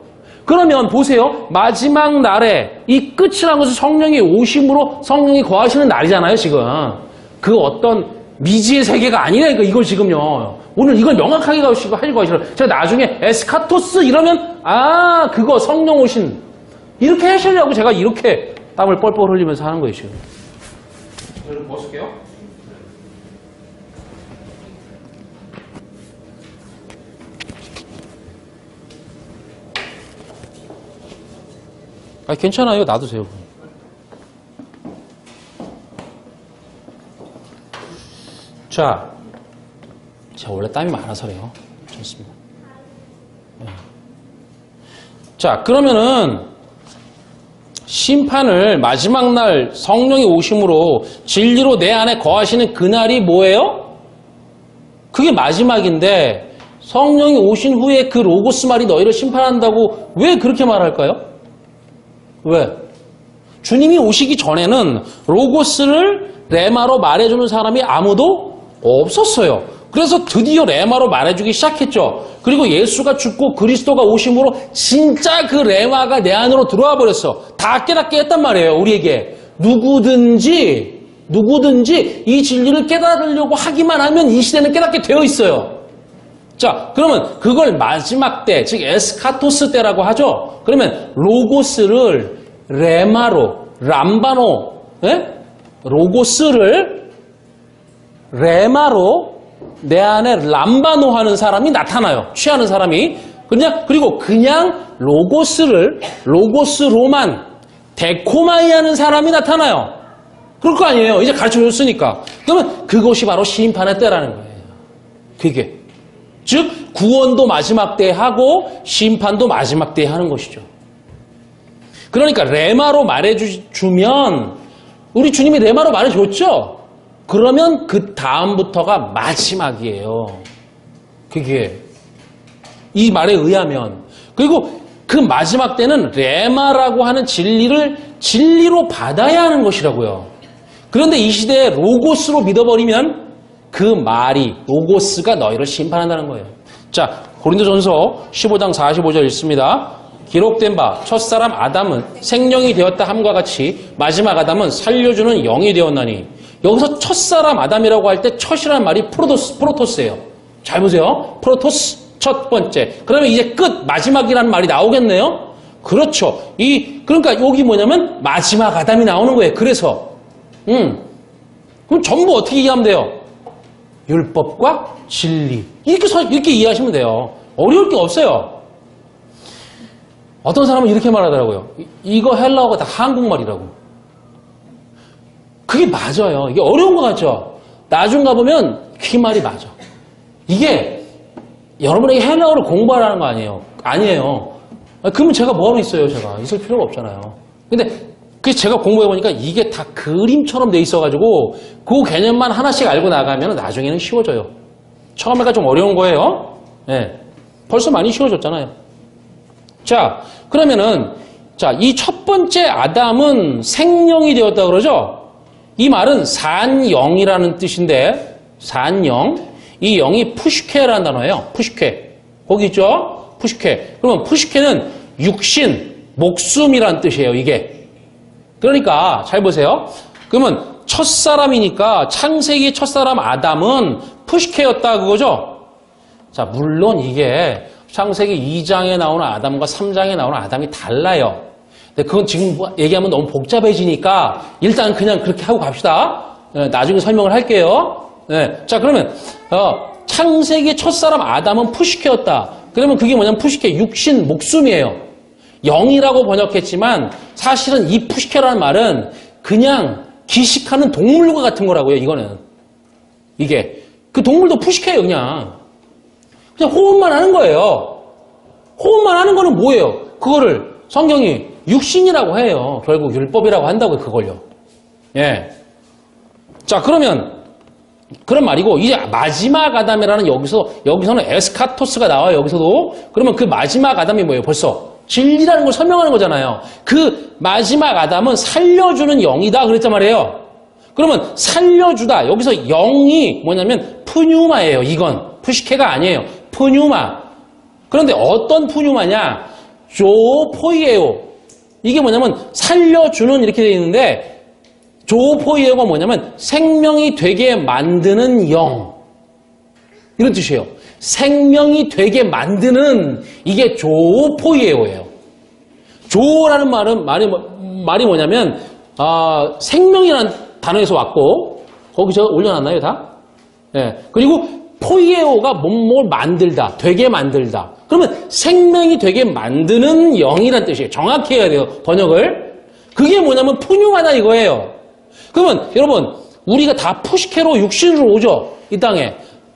그러면 보세요. 마지막 날에 이 끝이라는 것은 성령이 오심으로 성령이 거하시는 날이잖아요, 지금. 그 어떤 미지의 세계가 아니라니까, 이걸 지금요. 오늘 이걸 명확하게 가시고 제가 나중에 에스카토스 이러면 그거 성령 오신 이렇게 하시려고 제가 이렇게 땀을 뻘뻘 흘리면서 하는 거예요, 지금. 여러분 벗을게요. 괜찮아요. 놔두세요. 자, 제가 원래 땀이 많아서 그래요. 좋습니다. 네. 자, 그러면은 심판을 마지막 날 성령이 오심으로 진리로 내 안에 거하시는 그날이 뭐예요? 그게 마지막인데 성령이 오신 후에 그 로고스 말이 너희를 심판한다고 왜 그렇게 말할까요? 왜? 주님이 오시기 전에는 로고스를 레마로 말해주는 사람이 아무도 없었어요. 그래서 드디어 레마로 말해주기 시작했죠. 그리고 예수가 죽고 그리스도가 오심으로 진짜 그 레마가 내 안으로 들어와 버렸어. 다 깨닫게 했단 말이에요, 우리에게. 누구든지 이 진리를 깨달으려고 하기만 하면 이 시대는 깨닫게 되어 있어요. 자, 그러면 그걸 마지막 때, 즉 에스카토스 때라고 하죠. 그러면 로고스를 레마로, 람바노, 로고스를 레마로 내 안에 람바노 하는 사람이 나타나요. 취하는 사람이. 그리고 그냥 로고스로만 데코마이 하는 사람이 나타나요. 그럴 거 아니에요. 이제 가르쳐 줬으니까. 그러면 그것이 바로 심판의 때라는 거예요. 그게. 즉, 구원도 마지막 때에 하고 심판도 마지막 때에 하는 것이죠. 그러니까 레마로 말해주면 우리 주님이 레마로 말해줬죠? 그러면 그 다음부터가 마지막이에요. 그게 이 말에 의하면. 그리고 그 마지막 때는 레마라고 하는 진리를 진리로 받아야 하는 것이라고요. 그런데 이 시대에 로고스로 믿어버리면 그 말이 로고스가 너희를 심판한다는 거예요. 자, 고린도전서 15장 45절 읽습니다. 기록된 바 첫사람 아담은 생명이 되었다 함과 같이 마지막 아담은 살려주는 영이 되었나니. 여기서 첫사람 아담이라고 할 때 첫이라는 말이 프로토스예요. 잘 보세요. 프로토스 첫 번째. 그러면 이제 끝 마지막이라는 말이 나오겠네요. 그렇죠. 그러니까 여기 뭐냐면 마지막 아담이 나오는 거예요. 그래서 그럼 전부 어떻게 이해하면 돼요? 율법과 진리 이렇게 이해하시면 돼요. 어려울 게 없어요. 어떤 사람은 이렇게 말하더라고요. 이거 헬라어가 다 한국말이라고. 그게 맞아요. 이게 어려운 것 같죠? 나중 가보면 그 말이 맞아. 이게 여러분에게 헬라어를 공부하라는 거 아니에요. 아니에요. 그러면 제가 뭐하면 있어요, 제가. 있을 필요가 없잖아요. 근데 그래서 제가 공부해보니까 이게 다 그림처럼 돼 있어가지고 그 개념만 하나씩 알고 나가면 나중에는 쉬워져요. 처음에가 좀 어려운 거예요. 네. 벌써 많이 쉬워졌잖아요. 자, 그러면은 이 첫 번째 아담은 생명이 되었다 그러죠? 이 말은 산영이라는 뜻인데 산영. 이 영이 푸시케라는 단어예요. 푸시케. 거기 있죠? 푸시케. 그러면 푸시케는 육신, 목숨이란 뜻이에요, 이게. 그러니까 잘 보세요. 그러면 첫사람이니까 창세기 첫사람 아담은 푸시케였다 그거죠? 자, 물론 이게 창세기 2장에 나오는 아담과 3장에 나오는 아담이 달라요. 근데 그건 지금 얘기하면 너무 복잡해지니까 일단 그냥 그렇게 하고 갑시다. 나중에 설명을 할게요. 자, 그러면 창세기 첫사람 아담은 푸시케였다. 그러면 그게 뭐냐면 푸시케, 육신, 목숨이에요. 영이라고 번역했지만 사실은 이 푸시케라는 말은 그냥 기식하는 동물과 같은 거라고요, 이거는. 이게. 그 동물도 푸시케예요, 그냥 호흡만 하는 거예요. 호흡만 하는 거는 뭐예요? 그거를 성경이 육신이라고 해요. 결국 율법이라고 한다고요, 그걸요. 예. 자, 그러면 그런 말이고 이제 마지막 아담이라는 여기서는 에스카토스가 나와요. 여기서도. 그러면 그 마지막 아담이 뭐예요? 벌써 진리라는 걸 설명하는 거잖아요. 그 마지막 아담은 살려주는 영이다 그랬단 말이에요. 그러면 살려주다. 여기서 영이 뭐냐면 푸뉴마예요. 이건 푸시케가 아니에요. 푸뉴마. 그런데 어떤 푸뉴마냐? 조포이에요. 이게 뭐냐면 살려주는 이렇게 되어 있는데 조포이에요가 뭐냐면 생명이 되게 만드는 영. 이런 뜻이에요. 생명이 되게 만드는 이게 조포이에요예요. 조라는 말이 뭐냐면 생명이라는 단어에서 왔고 거기서 올려놨나요 다? 예. 그리고 포이에오가 뭘 만들다, 되게 만들다. 그러면 생명이 되게 만드는 영이란 뜻이에요. 정확히 해야 돼요, 번역을. 그게 뭐냐면 푸뉴마다 이거예요. 그러면 여러분, 우리가 다 푸시케로 육신으로 오죠, 이 땅에.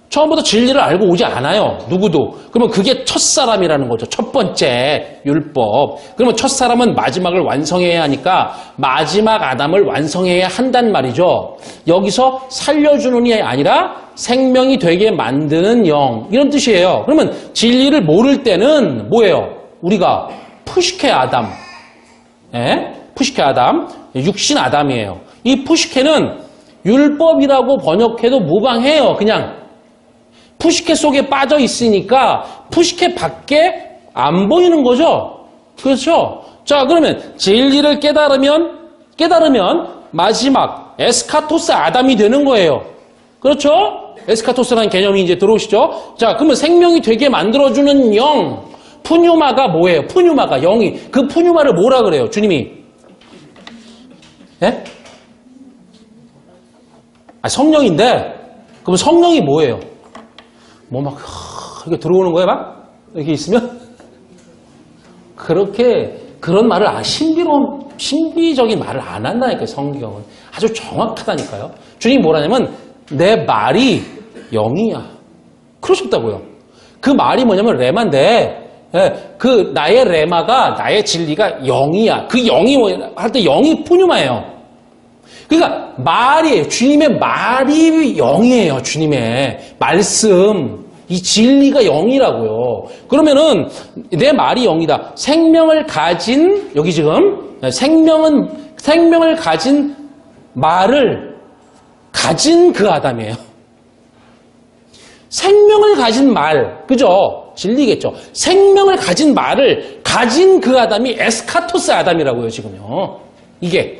처음부터 진리를 알고 오지 않아요, 누구도. 그러면 그게 첫사람이라는 거죠. 첫 번째 율법. 그러면 첫사람은 마지막을 완성해야 하니까 마지막 아담을 완성해야 한단 말이죠. 여기서 살려주는 게 아니라 생명이 되게 만드는 영, 이런 뜻이에요. 그러면 진리를 모를 때는 뭐예요? 우리가 푸시케 아담, 푸시케 아담, 육신 아담이에요. 이 푸시케는 율법이라고 번역해도 무방해요. 그냥 푸시케 속에 빠져 있으니까 푸시케 밖에 안 보이는 거죠. 그렇죠? 자, 그러면 진리를 깨달으면 마지막 에스카토스 아담이 되는 거예요. 그렇죠? 에스카토스라는 개념이 이제 들어오시죠? 자, 그러면 생명이 되게 만들어주는 영, 푸뉴마가 뭐예요? 푸뉴마가 영이. 그 푸뉴마를 뭐라 그래요? 주님이. 예? 성령인데, 그럼 성령이 뭐예요? 이렇게 들어오는 거예요, 막? 이렇게 있으면? 그런 말을, 신비적인 말을 안 한다니까요, 성경은. 아주 정확하다니까요. 주님이 뭐라냐면, 내 말이 영이야. 그러셨다고요. 그 말이 뭐냐면, 레마인데, 그 나의 레마가, 나의 진리가 영이야. 그 영이 할 때 영이 푸뉴마예요. 그러니까 말이에요. 주님의 말이 영이에요. 주님의 말씀. 이 진리가 영이라고요. 그러면은 내 말이 영이다. 생명을 가진, 여기 지금 생명을 가진 말을 가진 그 아담이에요. 생명을 가진 말, 그죠? 진리겠죠. 생명을 가진 말을 가진 그 아담이 에스카토스 아담이라고요, 지금요. 이게.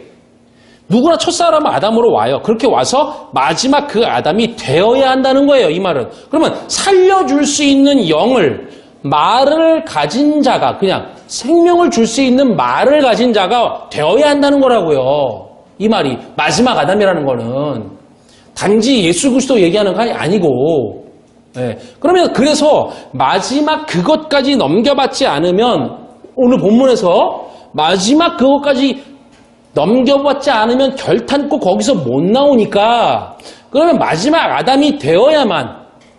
누구나 첫사람은 아담으로 와요. 그렇게 와서 마지막 그 아담이 되어야 한다는 거예요. 이 말은. 그러면 살려줄 수 있는 영을, 말을 가진 자가, 그냥 생명을 줄 수 있는 말을 가진 자가 되어야 한다는 거라고요. 이 말이. 마지막 아담이라는 거는. 단지 예수 그리스도 얘기하는 게 아니고. 그러면 그래서 마지막 그것까지 넘겨받지 않으면 오늘 본문에서 마지막 그것까지 넘겨받지 않으면 결탄코 거기서 못 나오니까 그러면 마지막 아담이 되어야만,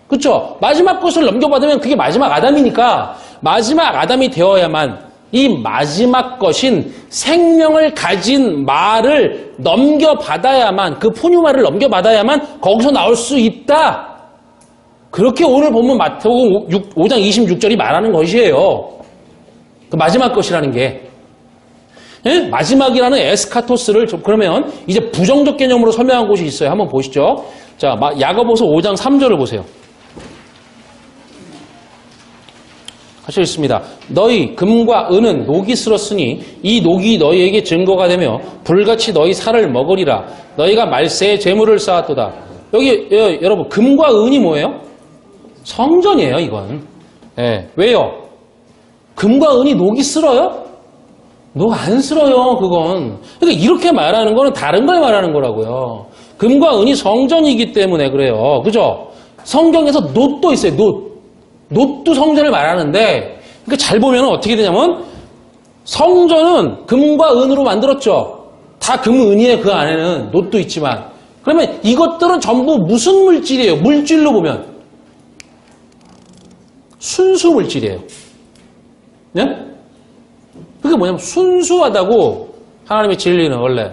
그렇죠? 마지막 것을 넘겨받으면 그게 마지막 아담이니까 마지막 아담이 되어야만 이 마지막 것인 생명을 가진 말을 넘겨받아야만, 그 푸뉴마를 넘겨받아야만 거기서 나올 수 있다. 그렇게 오늘 보면 마태복음 5장 26절이 말하는 것이에요. 그 마지막 것이라는 게. 마지막이라는 에스카토스를 그러면 이제 부정적 개념으로 설명한 곳이 있어요. 한번 보시죠. 자, 야고보서 5장 3절을 보세요. 같이 읽습니다. 너희 금과 은은 녹이 쓸었으니 이 녹이 너희에게 증거가 되며 불같이 너희 살을 먹으리라. 너희가 말세에 재물을 쌓았도다. 여기 여러분 금과 은이 뭐예요? 성전이에요. 이건. 예, 왜요? 금과 은이 녹이 쓸어요? 녹 안 쓸어요. 그건. 그러니까 이렇게 말하는 거는 다른 걸 말하는 거라고요. 금과 은이 성전이기 때문에 그래요. 그죠? 성경에서 놋도 있어요. 놋도 성전을 말하는데, 그러니까 잘 보면 어떻게 되냐면, 성전은 금과 은으로 만들었죠. 다 금, 은이에요. 그 안에는 놋도 있지만. 그러면 이것들은 전부 무슨 물질이에요? 물질로 보면. 순수 물질이에요. 네? 그게 뭐냐면 순수하다고 하나님의 진리는 원래.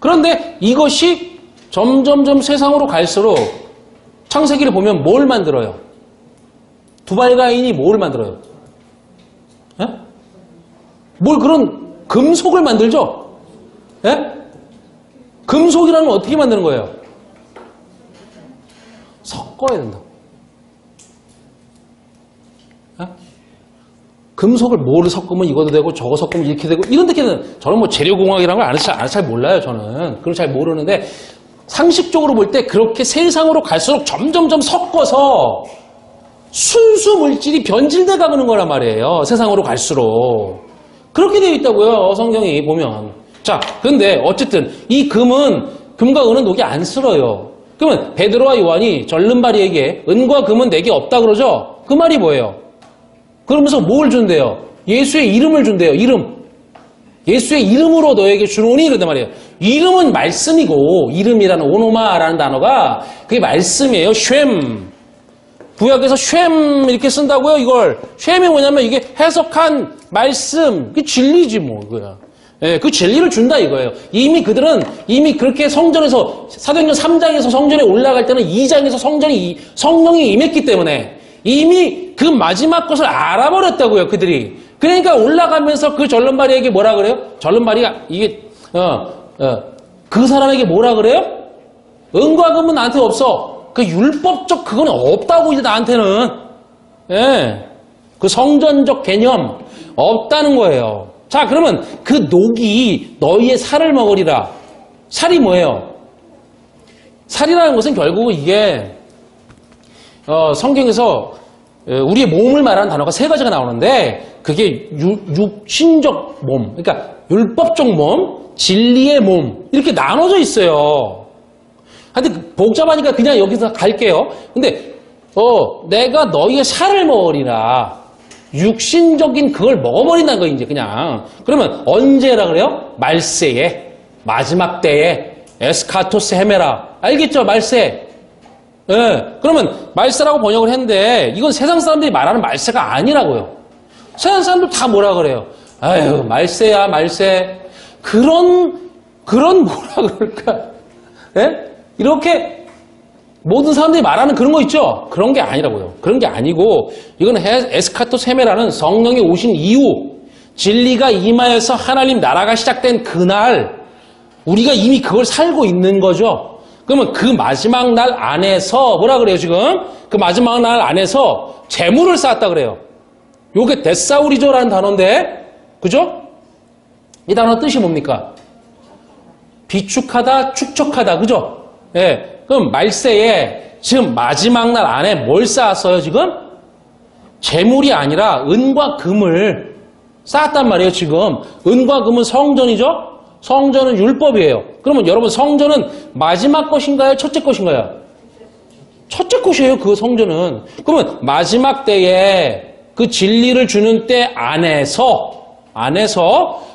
그런데 이것이 점점점 세상으로 갈수록 창세기를 보면 뭘 만들어요? 두발가인이 뭘 만들어요? 예? 뭘 그런 금속을 만들죠? 예? 금속이라는 건 어떻게 만드는 거예요? 섞어야 된다. 예? 금속을 뭐를 섞으면 이것도 되고 저거 섞으면 이렇게 되고 이런 데는 저는 뭐 재료공학이라는 걸 잘 몰라요. 저는 그걸 잘 모르는데 상식적으로 볼 때 그렇게 세상으로 갈수록 점점점 섞어서 순수 물질이 변질돼 가는 거란 말이에요. 세상으로 갈수록. 그렇게 되어 있다고요. 성경이 보면. 자, 그런데 어쨌든 이 금과 은은 녹이 안 쓸어요. 그러면 베드로와 요한이 절름발이에게 은과 금은 내게 없다 그러죠? 그 말이 뭐예요? 그러면서 뭘 준대요? 예수의 이름을 준대요. 이름. 예수의 이름으로 너에게 주노니 이런단 말이에요. 이름은 말씀이고 이름이라는 오노마라는 단어가 그게 말씀이에요. 쉔. 구약에서 쉔 이렇게 쓴다고요. 이걸 쉔이 뭐냐면 이게 해석한 말씀, 그게 진리지 뭐 그거야. 예, 그 진리를 준다 이거예요. 이미 그들은 이미 그렇게 성전에서 사도행전 3장에서 성전에 올라갈 때는 2장에서 성령이 임했기 때문에 이미 그 마지막 것을 알아버렸다고요. 그들이. 그러니까 올라가면서 그 절름발이에게 뭐라 그래요? 절름발이가 이게 그 사람에게 뭐라 그래요? 은과 금은 나한테 없어. 그 율법적 그건 없다고 이제 나한테는. 예. 그 성전적 개념 없다는 거예요. 자, 그러면 그 녹이 너희의 살을 먹으리라. 살이 뭐예요? 살이라는 것은 결국 이게 성경에서 우리의 몸을 말하는 단어가 세 가지가 나오는데 그게 육신적 몸, 그러니까 율법적 몸, 진리의 몸 이렇게 나눠져 있어요. 하여튼 복잡하니까 그냥 여기서 갈게요. 근데 내가 너희의 살을 먹으리라. 육신적인 그걸 먹어버린다는 거 이제 그냥. 그러면 언제라 그래요? 말세에, 마지막 때에 에스카토스 헤메라. 알겠죠? 말세. 예. 그러면 말세라고 번역을 했는데 이건 세상 사람들이 말하는 말세가 아니라고요. 세상 사람들 다 뭐라 그래요? 아유, 말세야, 말세. 그런 뭐라 그럴까? 예? 이렇게 모든 사람들이 말하는 그런 거 있죠? 그런 게 아니라고요. 그런 게 아니고 이건 에스카토스 헤메라는 성령이 오신 이후 진리가 임하여서 하나님 나라가 시작된 그날 우리가 이미 그걸 살고 있는 거죠. 그러면 그 마지막 날 안에서 뭐라 그래요 지금? 그 마지막 날 안에서 재물을 쌓았다 그래요. 요게 데사우리조라는 단어인데 그죠? 이 단어 뜻이 뭡니까? 비축하다, 축적하다. 그죠? 예. 그럼 말세에 지금 마지막 날 안에 뭘 쌓았어요 지금? 재물이 아니라 은과 금을 쌓았단 말이에요 지금. 은과 금은 성전이죠? 성전은 율법이에요. 그러면 여러분 성전은 마지막 것인가요? 첫째 것인가요? 첫째 것이에요 그 성전은. 그러면 마지막 때에 그 진리를 주는 때 안에서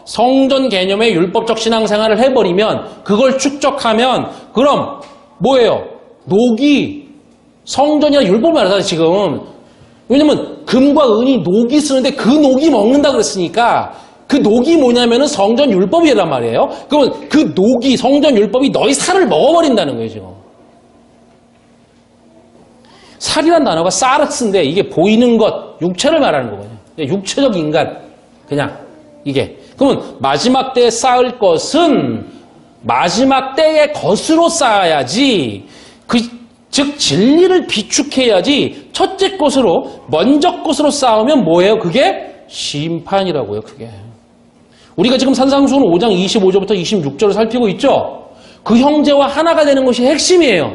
성전 개념의 율법적 신앙생활을 해버리면 그걸 축적하면 그럼 뭐예요? 녹이 성전이나 율법을 말하잖아요 지금. 왜냐면 금과 은이 녹이 쓰는데 그 녹이 먹는다 그랬으니까 그 녹이 뭐냐면은 성전 율법이란 말이에요. 그러면 그 녹이 성전 율법이 너희 살을 먹어버린다는 거예요 지금. 살이란 단어가 사르스인데 이게 보이는 것, 육체를 말하는 거거든요. 육체적 인간 그냥 이게. 그러면 마지막 때에 쌓을 것은 마지막 때의 것으로 쌓아야지 즉 진리를 비축해야지 첫째 것으로 먼저 것으로 싸우면 뭐예요? 그게 심판이라고요. 그게. 우리가 지금 산상수훈 5장 25절부터 26절을 살피고 있죠. 그 형제와 하나가 되는 것이 핵심이에요.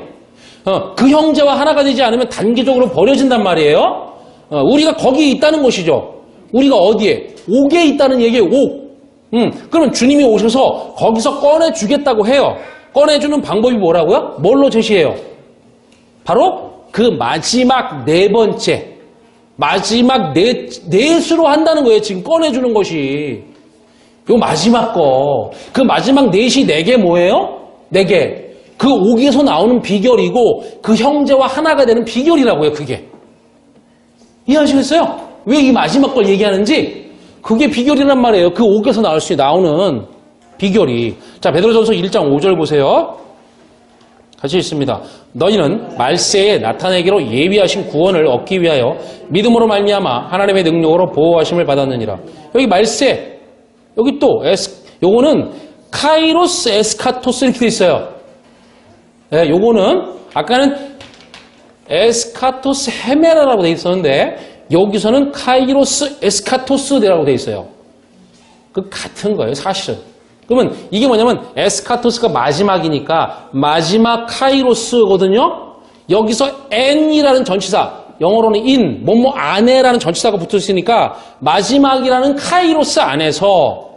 그 형제와 하나가 되지 않으면 단계적으로 버려진단 말이에요. 우리가 거기에 있다는 것이죠. 우리가 어디에? 옥에 있다는 얘기예요. 옥. 그러면 주님이 오셔서 거기서 꺼내주겠다고 해요. 꺼내주는 방법이 뭐라고요? 뭘로 제시해요? 바로 그 마지막 네 번째. 마지막 넷으로 한다는 거예요. 지금 꺼내주는 것이. 요 마지막 거. 그 마지막 넷이 네 개 뭐예요? 네 개. 그 옥에서 나오는 비결이고 그 형제와 하나가 되는 비결이라고요. 그게. 이해하시겠어요? 왜 이 마지막 걸 얘기하는지 그게 비결이란 말이에요. 그 옥에서 나오는 비결이. 자, 베드로전서 1장 5절 보세요. 같이 읽습니다. 너희는 말세에 나타내기로 예비하신 구원을 얻기 위하여 믿음으로 말미암아 하나님의 능력으로 보호하심을 받았느니라. 여기 말세, 여기 또 요거는 카이로스 에스카토스 이렇게 돼 있어요. 네, 요거는 아까는 에스카토스 헤메라라고 돼 있었는데 여기서는 카이로스 에스카토스라고 돼 있어요. 그 같은 거예요, 사실은. 그러면 이게 뭐냐면 에스카토스가 마지막이니까 마지막 카이로스거든요. 여기서 n이라는 전치사, 영어로는 in, 뭐뭐 안에라는 전치사가 붙어 있으니까 마지막이라는 카이로스 안에서,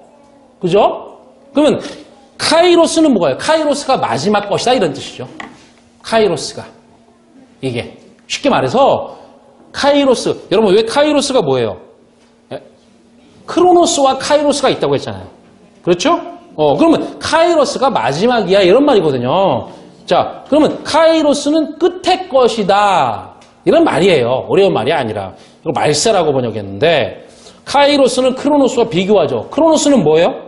그죠? 그러면 카이로스는 뭐예요? 카이로스가 마지막 것이다 이런 뜻이죠. 카이로스가. 이게 쉽게 말해서 카이로스, 여러분 왜 카이로스가 뭐예요? 크로노스와 카이로스가 있다고 했잖아요. 그렇죠? 그러면 카이로스가 마지막이야 이런 말이거든요. 자, 그러면 카이로스는 끝의 것이다 이런 말이에요. 어려운 말이 아니라. 이거 말세라고 번역했는데 카이로스는 크로노스와 비교하죠. 크로노스는 뭐예요?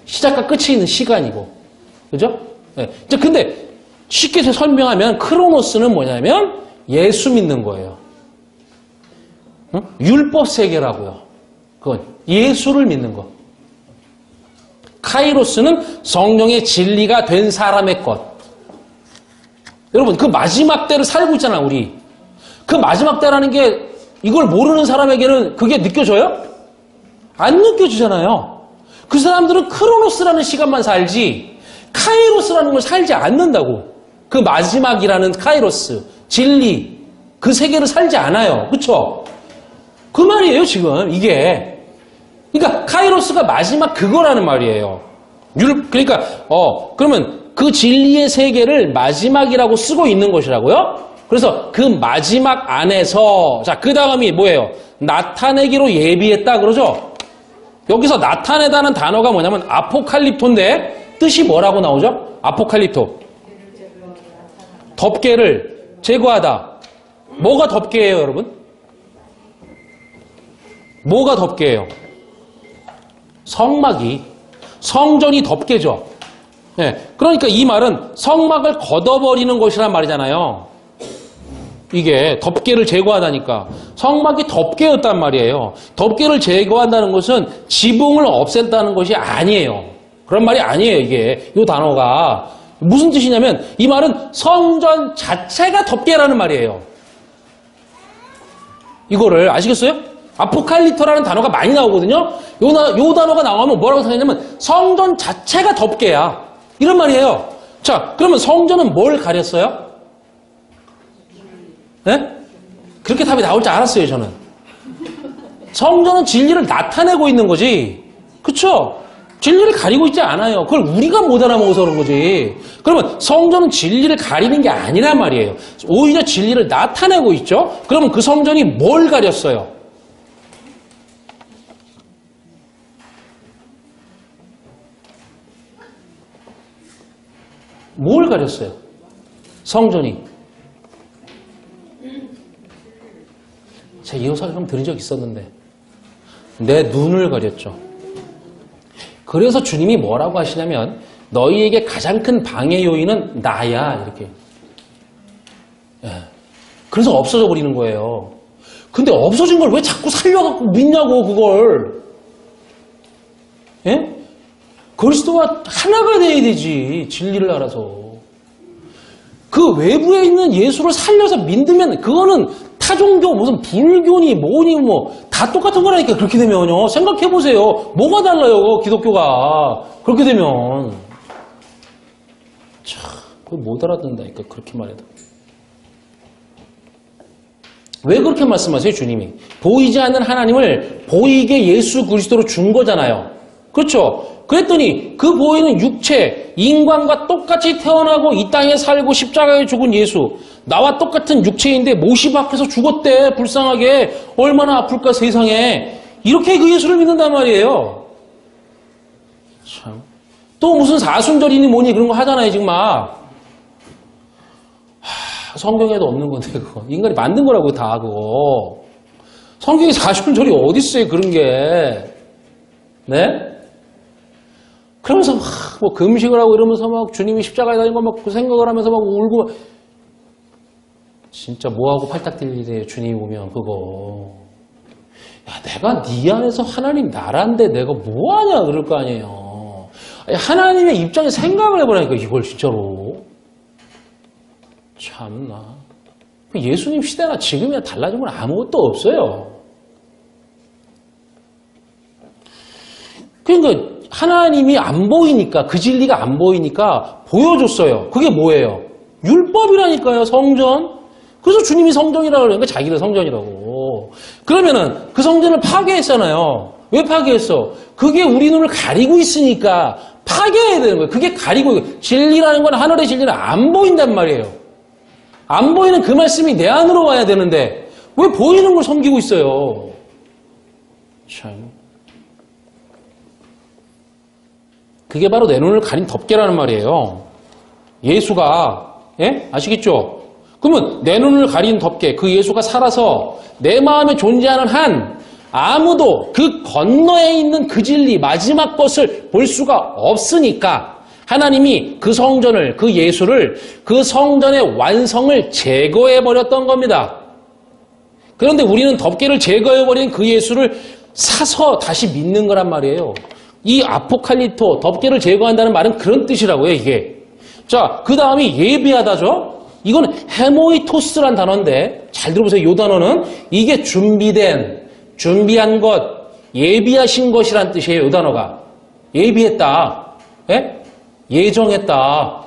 시작과 끝이 있는 시간이고. 그죠? 네. 근데 쉽게 설명하면 크로노스는 뭐냐면 예수 믿는 거예요. 율법 세계라고요. 그건 예수를 믿는 거. 카이로스는 성령의 진리가 된 사람의 것. 여러분 그 마지막 때를 살고 있잖아 우리. 그 마지막 때라는 게 이걸 모르는 사람에게는 그게 느껴져요? 안 느껴지잖아요. 그 사람들은 크로노스라는 시간만 살지 카이로스라는 걸 살지 않는다고. 그 마지막이라는 카이로스, 진리, 그 세계를 살지 않아요. 그렇죠? 그 말이에요 지금 이게. 그러니까 카이로스가 마지막 그거라는 말이에요. 그러니까 그러면 그 진리의 세계를 마지막이라고 쓰고 있는 것이라고요. 그래서 그 마지막 안에서 자, 그 다음이 뭐예요? 나타내기로 예비했다 그러죠. 여기서 나타내다는 단어가 뭐냐면 아포칼립토인데 뜻이 뭐라고 나오죠? 아포칼립토. 덮개를 제거하다. 뭐가 덮개예요, 여러분? 뭐가 덮개예요? 성막이, 성전이 덮개죠. 네, 그러니까 이 말은 성막을 걷어버리는 것이란 말이잖아요. 이게 덮개를 제거하다니까. 성막이 덮개였단 말이에요. 덮개를 제거한다는 것은 지붕을 없앤다는 것이 아니에요. 그런 말이 아니에요, 이게. 이 단어가. 무슨 뜻이냐면 이 말은 성전 자체가 덮개라는 말이에요. 이거를 아시겠어요? 아포칼리토라는 단어가 많이 나오거든요. 요 단어가 나오면 뭐라고 생각하냐면 성전 자체가 덮개야. 이런 말이에요. 자, 그러면 성전은 뭘 가렸어요? 네? 그렇게 답이 나올 줄 알았어요, 저는. 성전은 진리를 나타내고 있는 거지. 그쵸? 진리를 가리고 있지 않아요. 그걸 우리가 못 알아먹어서 그런 거지. 그러면 성전은 진리를 가리는 게 아니란 말이에요. 오히려 진리를 나타내고 있죠. 그러면 그 성전이 뭘 가렸어요? 뭘 가렸어요? 성전이. 제가 이 설명 들은 적 있었는데 내 눈을 가렸죠. 그래서 주님이 뭐라고 하시냐면 너희에게 가장 큰 방해 요인은 나야 이렇게. 예. 그래서 없어져 버리는 거예요. 근데 없어진 걸 왜 자꾸 살려갖고 믿냐고 그걸. 예? 그리스도와 하나가 돼야 되지 진리를 알아서. 그 외부에 있는 예수를 살려서 믿으면 그거는 타종교 무슨 불교니 뭐니 뭐 다 똑같은 거라니까. 그렇게 되면요. 생각해보세요. 뭐가 달라요 기독교가. 그렇게 되면 참 그걸 못 알아듣는다니까. 그렇게 말해도. 왜 그렇게 말씀하세요 주님이? 보이지 않는 하나님을 보이게 예수 그리스도로 준 거잖아요. 그렇죠? 그랬더니 그 보이는 육체, 인간과 똑같이 태어나고 이 땅에 살고 십자가에 죽은 예수, 나와 똑같은 육체인데 못이 박혀서 죽었대. 불쌍하게. 얼마나 아플까 세상에. 이렇게 그 예수를 믿는단 말이에요. 참. 또 무슨 사순절이니 뭐니 그런 거 하잖아요 지금 막. 성경에도 없는 건데 그거. 인간이 만든 거라고 다 그거. 성경에 사순절이 어디 있어요 그런 게. 네? 그러면서 막 뭐 금식을 하고 이러면서 막 주님이 십자가에 달린 거 막 그 생각을 하면서 막 울고. 진짜 뭐하고 팔딱 뛸 일이에요 주님이 오면 그거. 야 내가 네 안에서 하나님 나라인데 내가 뭐하냐 그럴 거 아니에요. 아니, 하나님의 입장에 생각을 해보라니까 이걸 진짜로. 참나. 예수님 시대나 지금이나 달라진 건 아무것도 없어요. 그러니까 하나님이 안 보이니까 그 진리가 안 보이니까 보여줬어요. 그게 뭐예요? 율법이라니까요. 성전. 그래서 주님이 성전이라고 그러니까 자기를 성전이라고. 그러면은 그 성전을 파괴했잖아요. 왜 파괴했어? 그게 우리 눈을 가리고 있으니까 파괴해야 되는 거예요. 그게 가리고 진리라는 건 하늘의 진리는 안 보인단 말이에요. 안 보이는 그 말씀이 내 안으로 와야 되는데 왜 보이는 걸 섬기고 있어요? 참. 그게 바로 내 눈을 가린 덮개라는 말이에요. 예수가 아시겠죠? 그러면 내 눈을 가린 덮개, 그 예수가 살아서 내 마음에 존재하는 한 아무도 그 건너에 있는 그 진리, 마지막 것을 볼 수가 없으니까 하나님이 그 성전을, 그 예수를, 그 성전의 완성을 제거해버렸던 겁니다. 그런데 우리는 덮개를 제거해버린 그 예수를 사서 다시 믿는 거란 말이에요. 이 아포칼리토, 덮개를 제거한다는 말은 그런 뜻이라고요, 이게. 자, 그 다음이 예비하다죠? 이건 헤모이토스란 단어인데, 잘 들어보세요. 이 단어는 이게 준비된, 준비한 것, 예비하신 것이란 뜻이에요, 이 단어가. 예비했다. 예? 예정했다.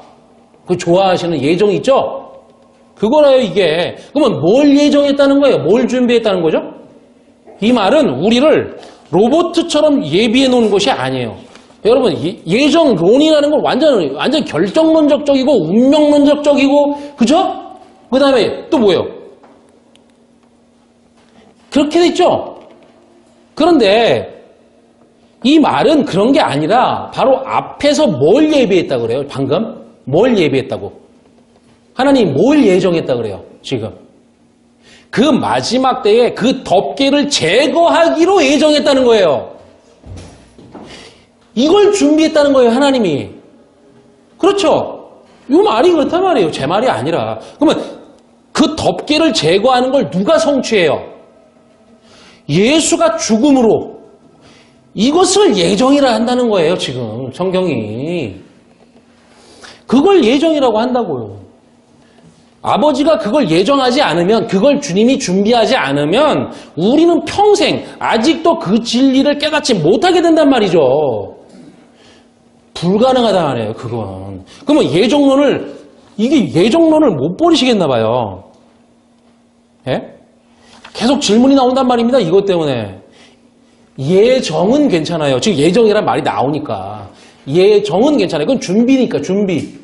그 좋아하시는 예정 있죠? 그거라요, 이게. 그러면 뭘 예정했다는 거예요? 뭘 준비했다는 거죠? 이 말은 우리를 로봇처럼 예비해 놓은 것이 아니에요. 여러분, 예정론이라는 건 완전 결정론적적이고, 운명론적적이고, 그죠? 그 다음에 또 뭐예요? 그렇게 돼 있죠? 그런데 이 말은 그런 게 아니라 바로 앞에서 뭘 예비했다고 그래요? 방금? 뭘 예비했다고? 하나님 뭘 예정했다고 그래요? 지금. 그 마지막 때에 그 덮개를 제거하기로 예정했다는 거예요. 이걸 준비했다는 거예요, 하나님이. 그렇죠? 이 말이 그렇단 말이에요. 제 말이 아니라. 그러면 그 덮개를 제거하는 걸 누가 성취해요? 예수가 죽음으로. 이것을 예정이라 한다는 거예요, 지금 성경이. 그걸 예정이라고 한다고요. 아버지가 그걸 예정하지 않으면, 그걸 주님이 준비하지 않으면 우리는 평생 아직도 그 진리를 깨닫지 못하게 된단 말이죠. 불가능하다 말이에요, 그건. 그러면 이게 예정론을 못 버리시겠나 봐요. 예? 계속 질문이 나온단 말입니다, 이것 때문에. 예정은 괜찮아요. 지금 예정이란 말이 나오니까. 예정은 괜찮아요. 그건 준비니까, 준비.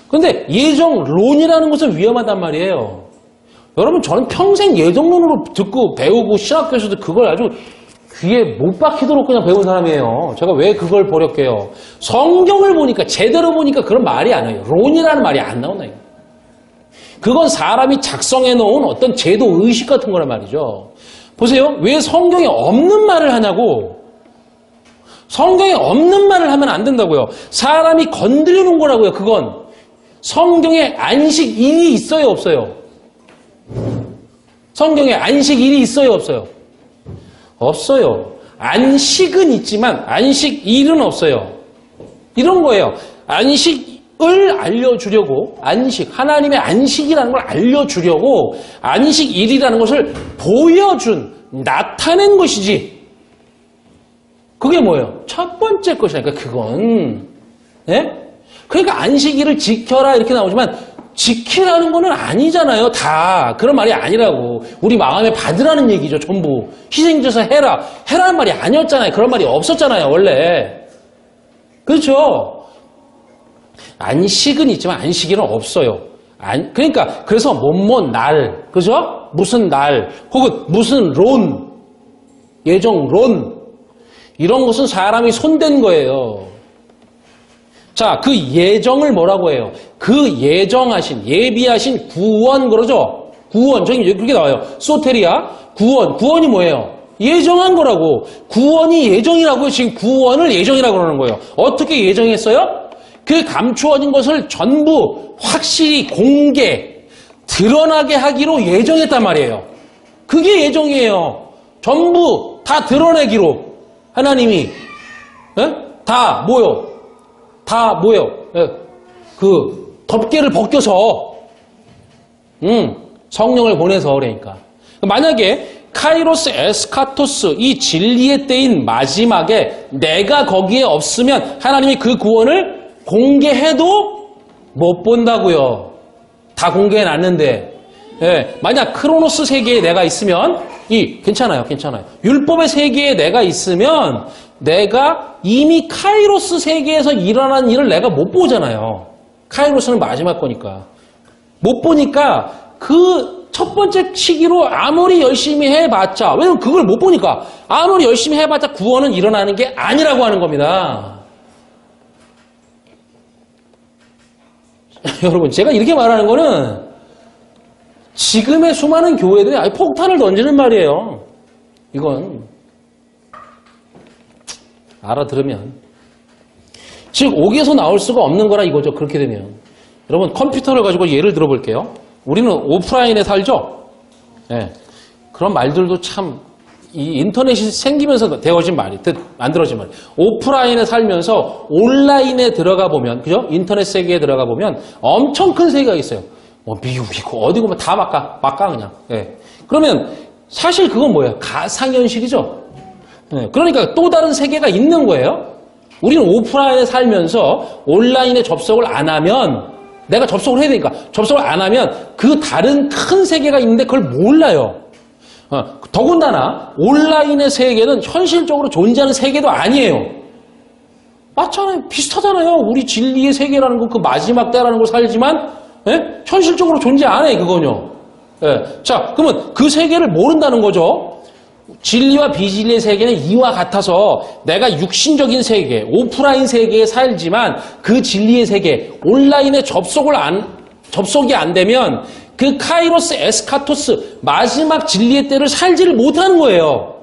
그런데 예정론이라는 것은 위험하단 말이에요. 여러분, 저는 평생 예정론으로 듣고 배우고 신학교에서도 그걸 아주 귀에 못 박히도록 그냥 배운 사람이에요. 제가 왜 그걸 버렸게요? 성경을 보니까, 제대로 보니까 그런 말이 안 나와요. 론이라는 말이 안 나온다. 그건 사람이 작성해 놓은 어떤 제도 의식 같은 거란 말이죠. 보세요. 왜 성경에 없는 말을 하냐고. 성경에 없는 말을 하면 안 된다고요. 사람이 건드려 놓은 거라고요, 그건. 성경에 안식일이 있어요, 없어요? 성경에 안식일이 있어요, 없어요? 없어요. 안식은 있지만 안식일은 없어요. 이런 거예요. 안식은 알려주려고 하나님의 안식이라는 걸 알려주려고 안식일이라는 것을 보여준, 나타낸 것이지. 그게 뭐예요? 첫 번째 것이니까 그건. 예? 그러니까 안식일을 지켜라 이렇게 나오지만 지키라는 거는 아니잖아요. 다 그런 말이 아니라고. 우리 마음에 받으라는 얘기죠. 전부. 희생제사 해라는 말이 아니었잖아요. 그런 말이 없었잖아요. 원래. 그렇죠? 안식은 있지만 안식일은 없어요. 그러니까 그래서 날, 그죠? 무슨 날, 혹은 무슨 예정론 이런 것은 사람이 손댄 거예요. 자, 그 예정을 뭐라고 해요? 그 예비하신 구원 그러죠? 구원, 저기 그렇게 나와요. 소테리아, 구원이 뭐예요? 예정한 거라고. 구원이 예정이라고요. 지금 구원을 예정이라고 그러는 거예요. 어떻게 예정했어요? 그 감추어진 것을 전부 확실히 드러나게 하기로 예정했단 말이에요. 그게 예정이에요. 전부 다 드러내기로 하나님이 다 뭐요? 덮개를 벗겨서 성령을 보내서 그러니까. 만약에 카이로스 에스카토스 이 진리의 때인 마지막에 내가 거기에 없으면 하나님이 그 구원을 공개해도 못 본다고요. 다 공개해놨는데. 예, 만약 크로노스 세계에 내가 있으면 괜찮아요. 율법의 세계에 내가 있으면 내가 이미 카이로스 세계에서 일어난 일을 내가 못 보잖아요. 카이로스는 마지막 거니까. 못 보니까 그 첫 번째 시기로 아무리 열심히 해봤자, 왜냐면 그걸 못 보니까 아무리 열심히 해봤자 구원은 일어나는 게 아니라고 하는 겁니다. 여러분, 제가 이렇게 말하는 거는 지금의 수많은 교회들이 아예 폭탄을 던지는 말이에요. 이건 알아들으면. 즉 옥에서 나올 수가 없는 거라 이거죠. 그렇게 되면. 여러분, 컴퓨터를 가지고 예를 들어볼게요. 우리는 오프라인에 살죠? 네. 그런 말들도 참 이 인터넷이 생기면서 되어진 말이, 만들어진 말이. 오프라인에 살면서 온라인에 들어가 보면, 그죠? 인터넷 세계에 들어가 보면 엄청 큰 세계가 있어요. 뭐 미국 어디고 뭐 다 막가 그냥. 예. 그러면 사실 그건 뭐예요? 가상현실이죠. 예. 그러니까 또 다른 세계가 있는 거예요. 우리는 오프라인에 살면서 온라인에 접속을 안 하면 내가 접속을 해야 되니까 접속을 안 하면 그 다른 큰 세계가 있는데 그걸 몰라요. 더군다나 온라인의 세계는 현실적으로 존재하는 세계도 아니에요. 맞잖아요. 비슷하잖아요. 우리 진리의 세계라는 거, 그 마지막 때라는 걸 살지만 현실적으로 존재 안 해, 그거는요. 자, 그러면 그 세계를 모른다는 거죠. 진리와 비진리의 세계는 이와 같아서 내가 육신적인 세계, 오프라인 세계에 살지만 그 진리의 세계, 온라인에 접속이 안 되면 그 카이로스 에스카토스, 마지막 진리의 때를 살지를 못하는 거예요.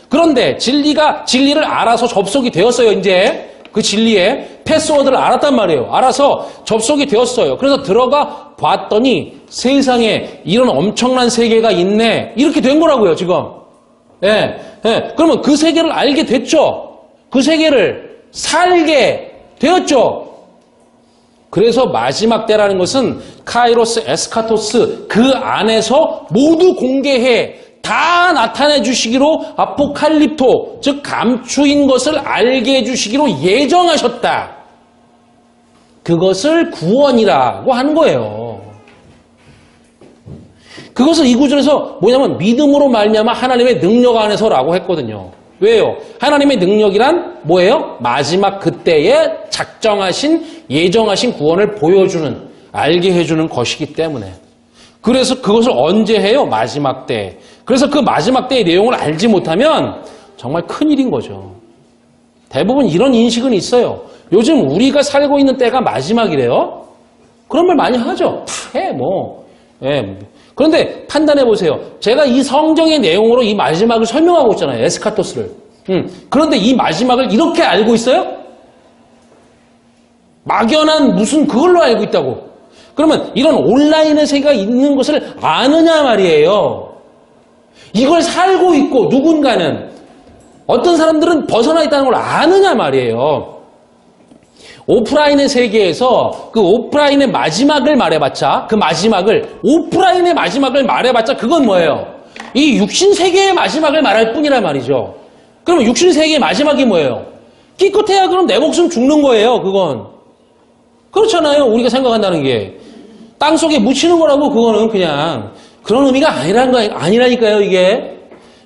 그런데 진리를 알아서 접속이 되었어요, 이제. 그 진리의 패스워드를 알았단 말이에요. 알아서 접속이 되었어요. 그래서 들어가 봤더니 세상에 이런 엄청난 세계가 있네. 이렇게 된 거라고요, 지금. 그러면 그 세계를 알게 됐죠. 그 세계를 살게 되었죠. 그래서 마지막 때라는 것은 카이로스 에스카토스 그 안에서 모두 공개해 다 나타내 주시기로 아포칼립토, 즉 감추인 것을 알게 해주시기로 예정하셨다. 그것을 구원이라고 하는 거예요. 그것을 이 구절에서 뭐냐면 믿음으로 말미암아 하나님의 능력 안에서라고 했거든요. 왜요? 하나님의 능력이란 뭐예요? 마지막 그때에 예정하신 구원을 보여주는, 알게 해주는 것이기 때문에. 그래서 그것을 언제 해요? 마지막 때. 그래서 그 마지막 때의 내용을 알지 못하면 정말 큰일인 거죠. 대부분 이런 인식은 있어요. 요즘 우리가 살고 있는 때가 마지막이래요? 그런 말 많이 하죠. 다 해, 뭐. 그런데 판단해 보세요. 제가 이 성경의 내용으로 이 마지막을 설명하고 있잖아요. 에스카토스를. 그런데 이 마지막을 이렇게 알고 있어요? 막연한 무슨 그걸로 알고 있다고. 그러면 이런 온라인의 세계가 있는 것을 아느냐 말이에요. 이걸 살고 있고 누군가는 어떤 사람들은 벗어나 있다는 걸 아느냐 말이에요. 오프라인의 세계에서 그 오프라인의 마지막을 말해봤자, 그 마지막을, 오프라인의 마지막을 말해봤자 그건 뭐예요? 이 육신 세계의 마지막을 말할 뿐이란 말이죠. 그러면 육신 세계의 마지막이 뭐예요? 기껏해야 그럼 내 목숨 죽는 거예요, 그건. 그렇잖아요, 우리가 생각한다는 게. 땅속에 묻히는 거라고 그거는 그냥 그런 의미가 아니라니까요, 이게.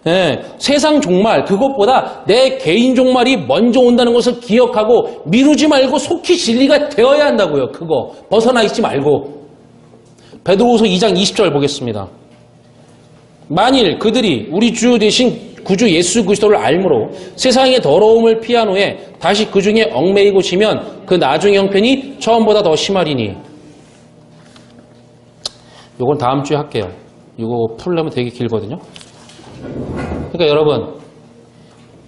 예, 세상 종말, 그것보다 내 개인 종말이 먼저 온다는 것을 기억하고 미루지 말고 속히 진리가 되어야 한다고요. 그거 벗어나 있지 말고. 베드로후서 2장 20절 보겠습니다. 만일 그들이 우리 주 대신 구주 예수 그리스도를 알므로 세상의 더러움을 피한 후에 다시 그 중에 얽매이고 지면 그 나중의 형편이 처음보다 더 심하리니. 요건 다음 주에 할게요. 이거 풀려면 되게 길거든요. 그러니까 여러분,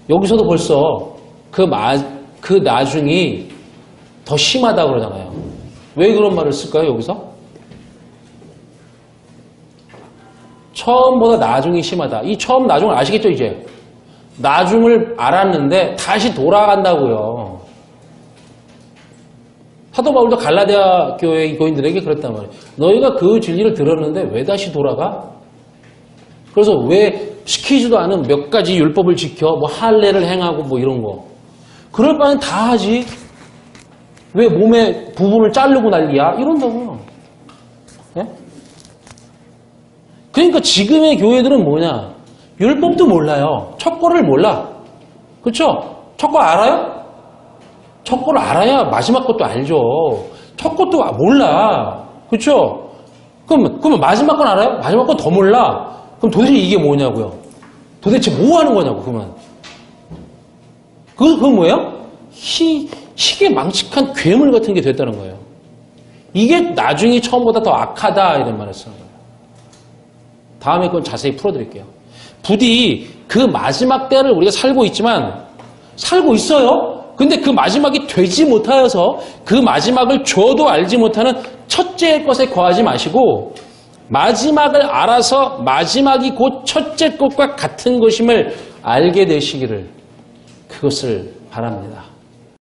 여기서도 벌써 그 나중이 더 심하다고 그러잖아요. 왜 그런 말을 쓸까요, 여기서? 처음보다 나중이 심하다. 이 처음 나중을 아시겠죠, 이제? 나중을 알았는데 다시 돌아간다고요. 사도 바울도 갈라디아 교회 교인들에게 그랬단 말이에요. 너희가 그 진리를 들었는데 왜 다시 돌아가? 그래서 왜 시키지도 않은 몇 가지 율법을 지켜 뭐 할례를 행하고 뭐 이런 거. 그럴 바엔 다 하지. 왜 몸의 부분을 자르고 난리야? 이런다고요. 예? 그러니까 지금의 교회들은 뭐냐? 율법도 몰라요. 척거를 몰라. 그렇죠? 척거 알아요? 척거를 알아야 마지막 것도 알죠. 척것도 몰라. 그렇죠? 그러면 마지막 건 알아요? 마지막 건 더 몰라. 그럼 도대체 이게 뭐냐고요? 도대체 뭐 하는 거냐고, 그러면. 그건 뭐예요? 희게 망측한 괴물 같은 게 됐다는 거예요. 이게 나중에 처음보다 더 악하다, 이런 말을 쓰는 거예요. 다음에 그건 자세히 풀어드릴게요. 부디 그 마지막 때를 우리가 살고 있지만, 살고 있어요. 근데 그 마지막이 되지 못하여서 그 마지막을 줘도 알지 못하는 첫째 것에 거하지 마시고, 마지막을 알아서 마지막이 곧 첫째 것과 같은 것임을 알게 되시기를, 그것을 바랍니다.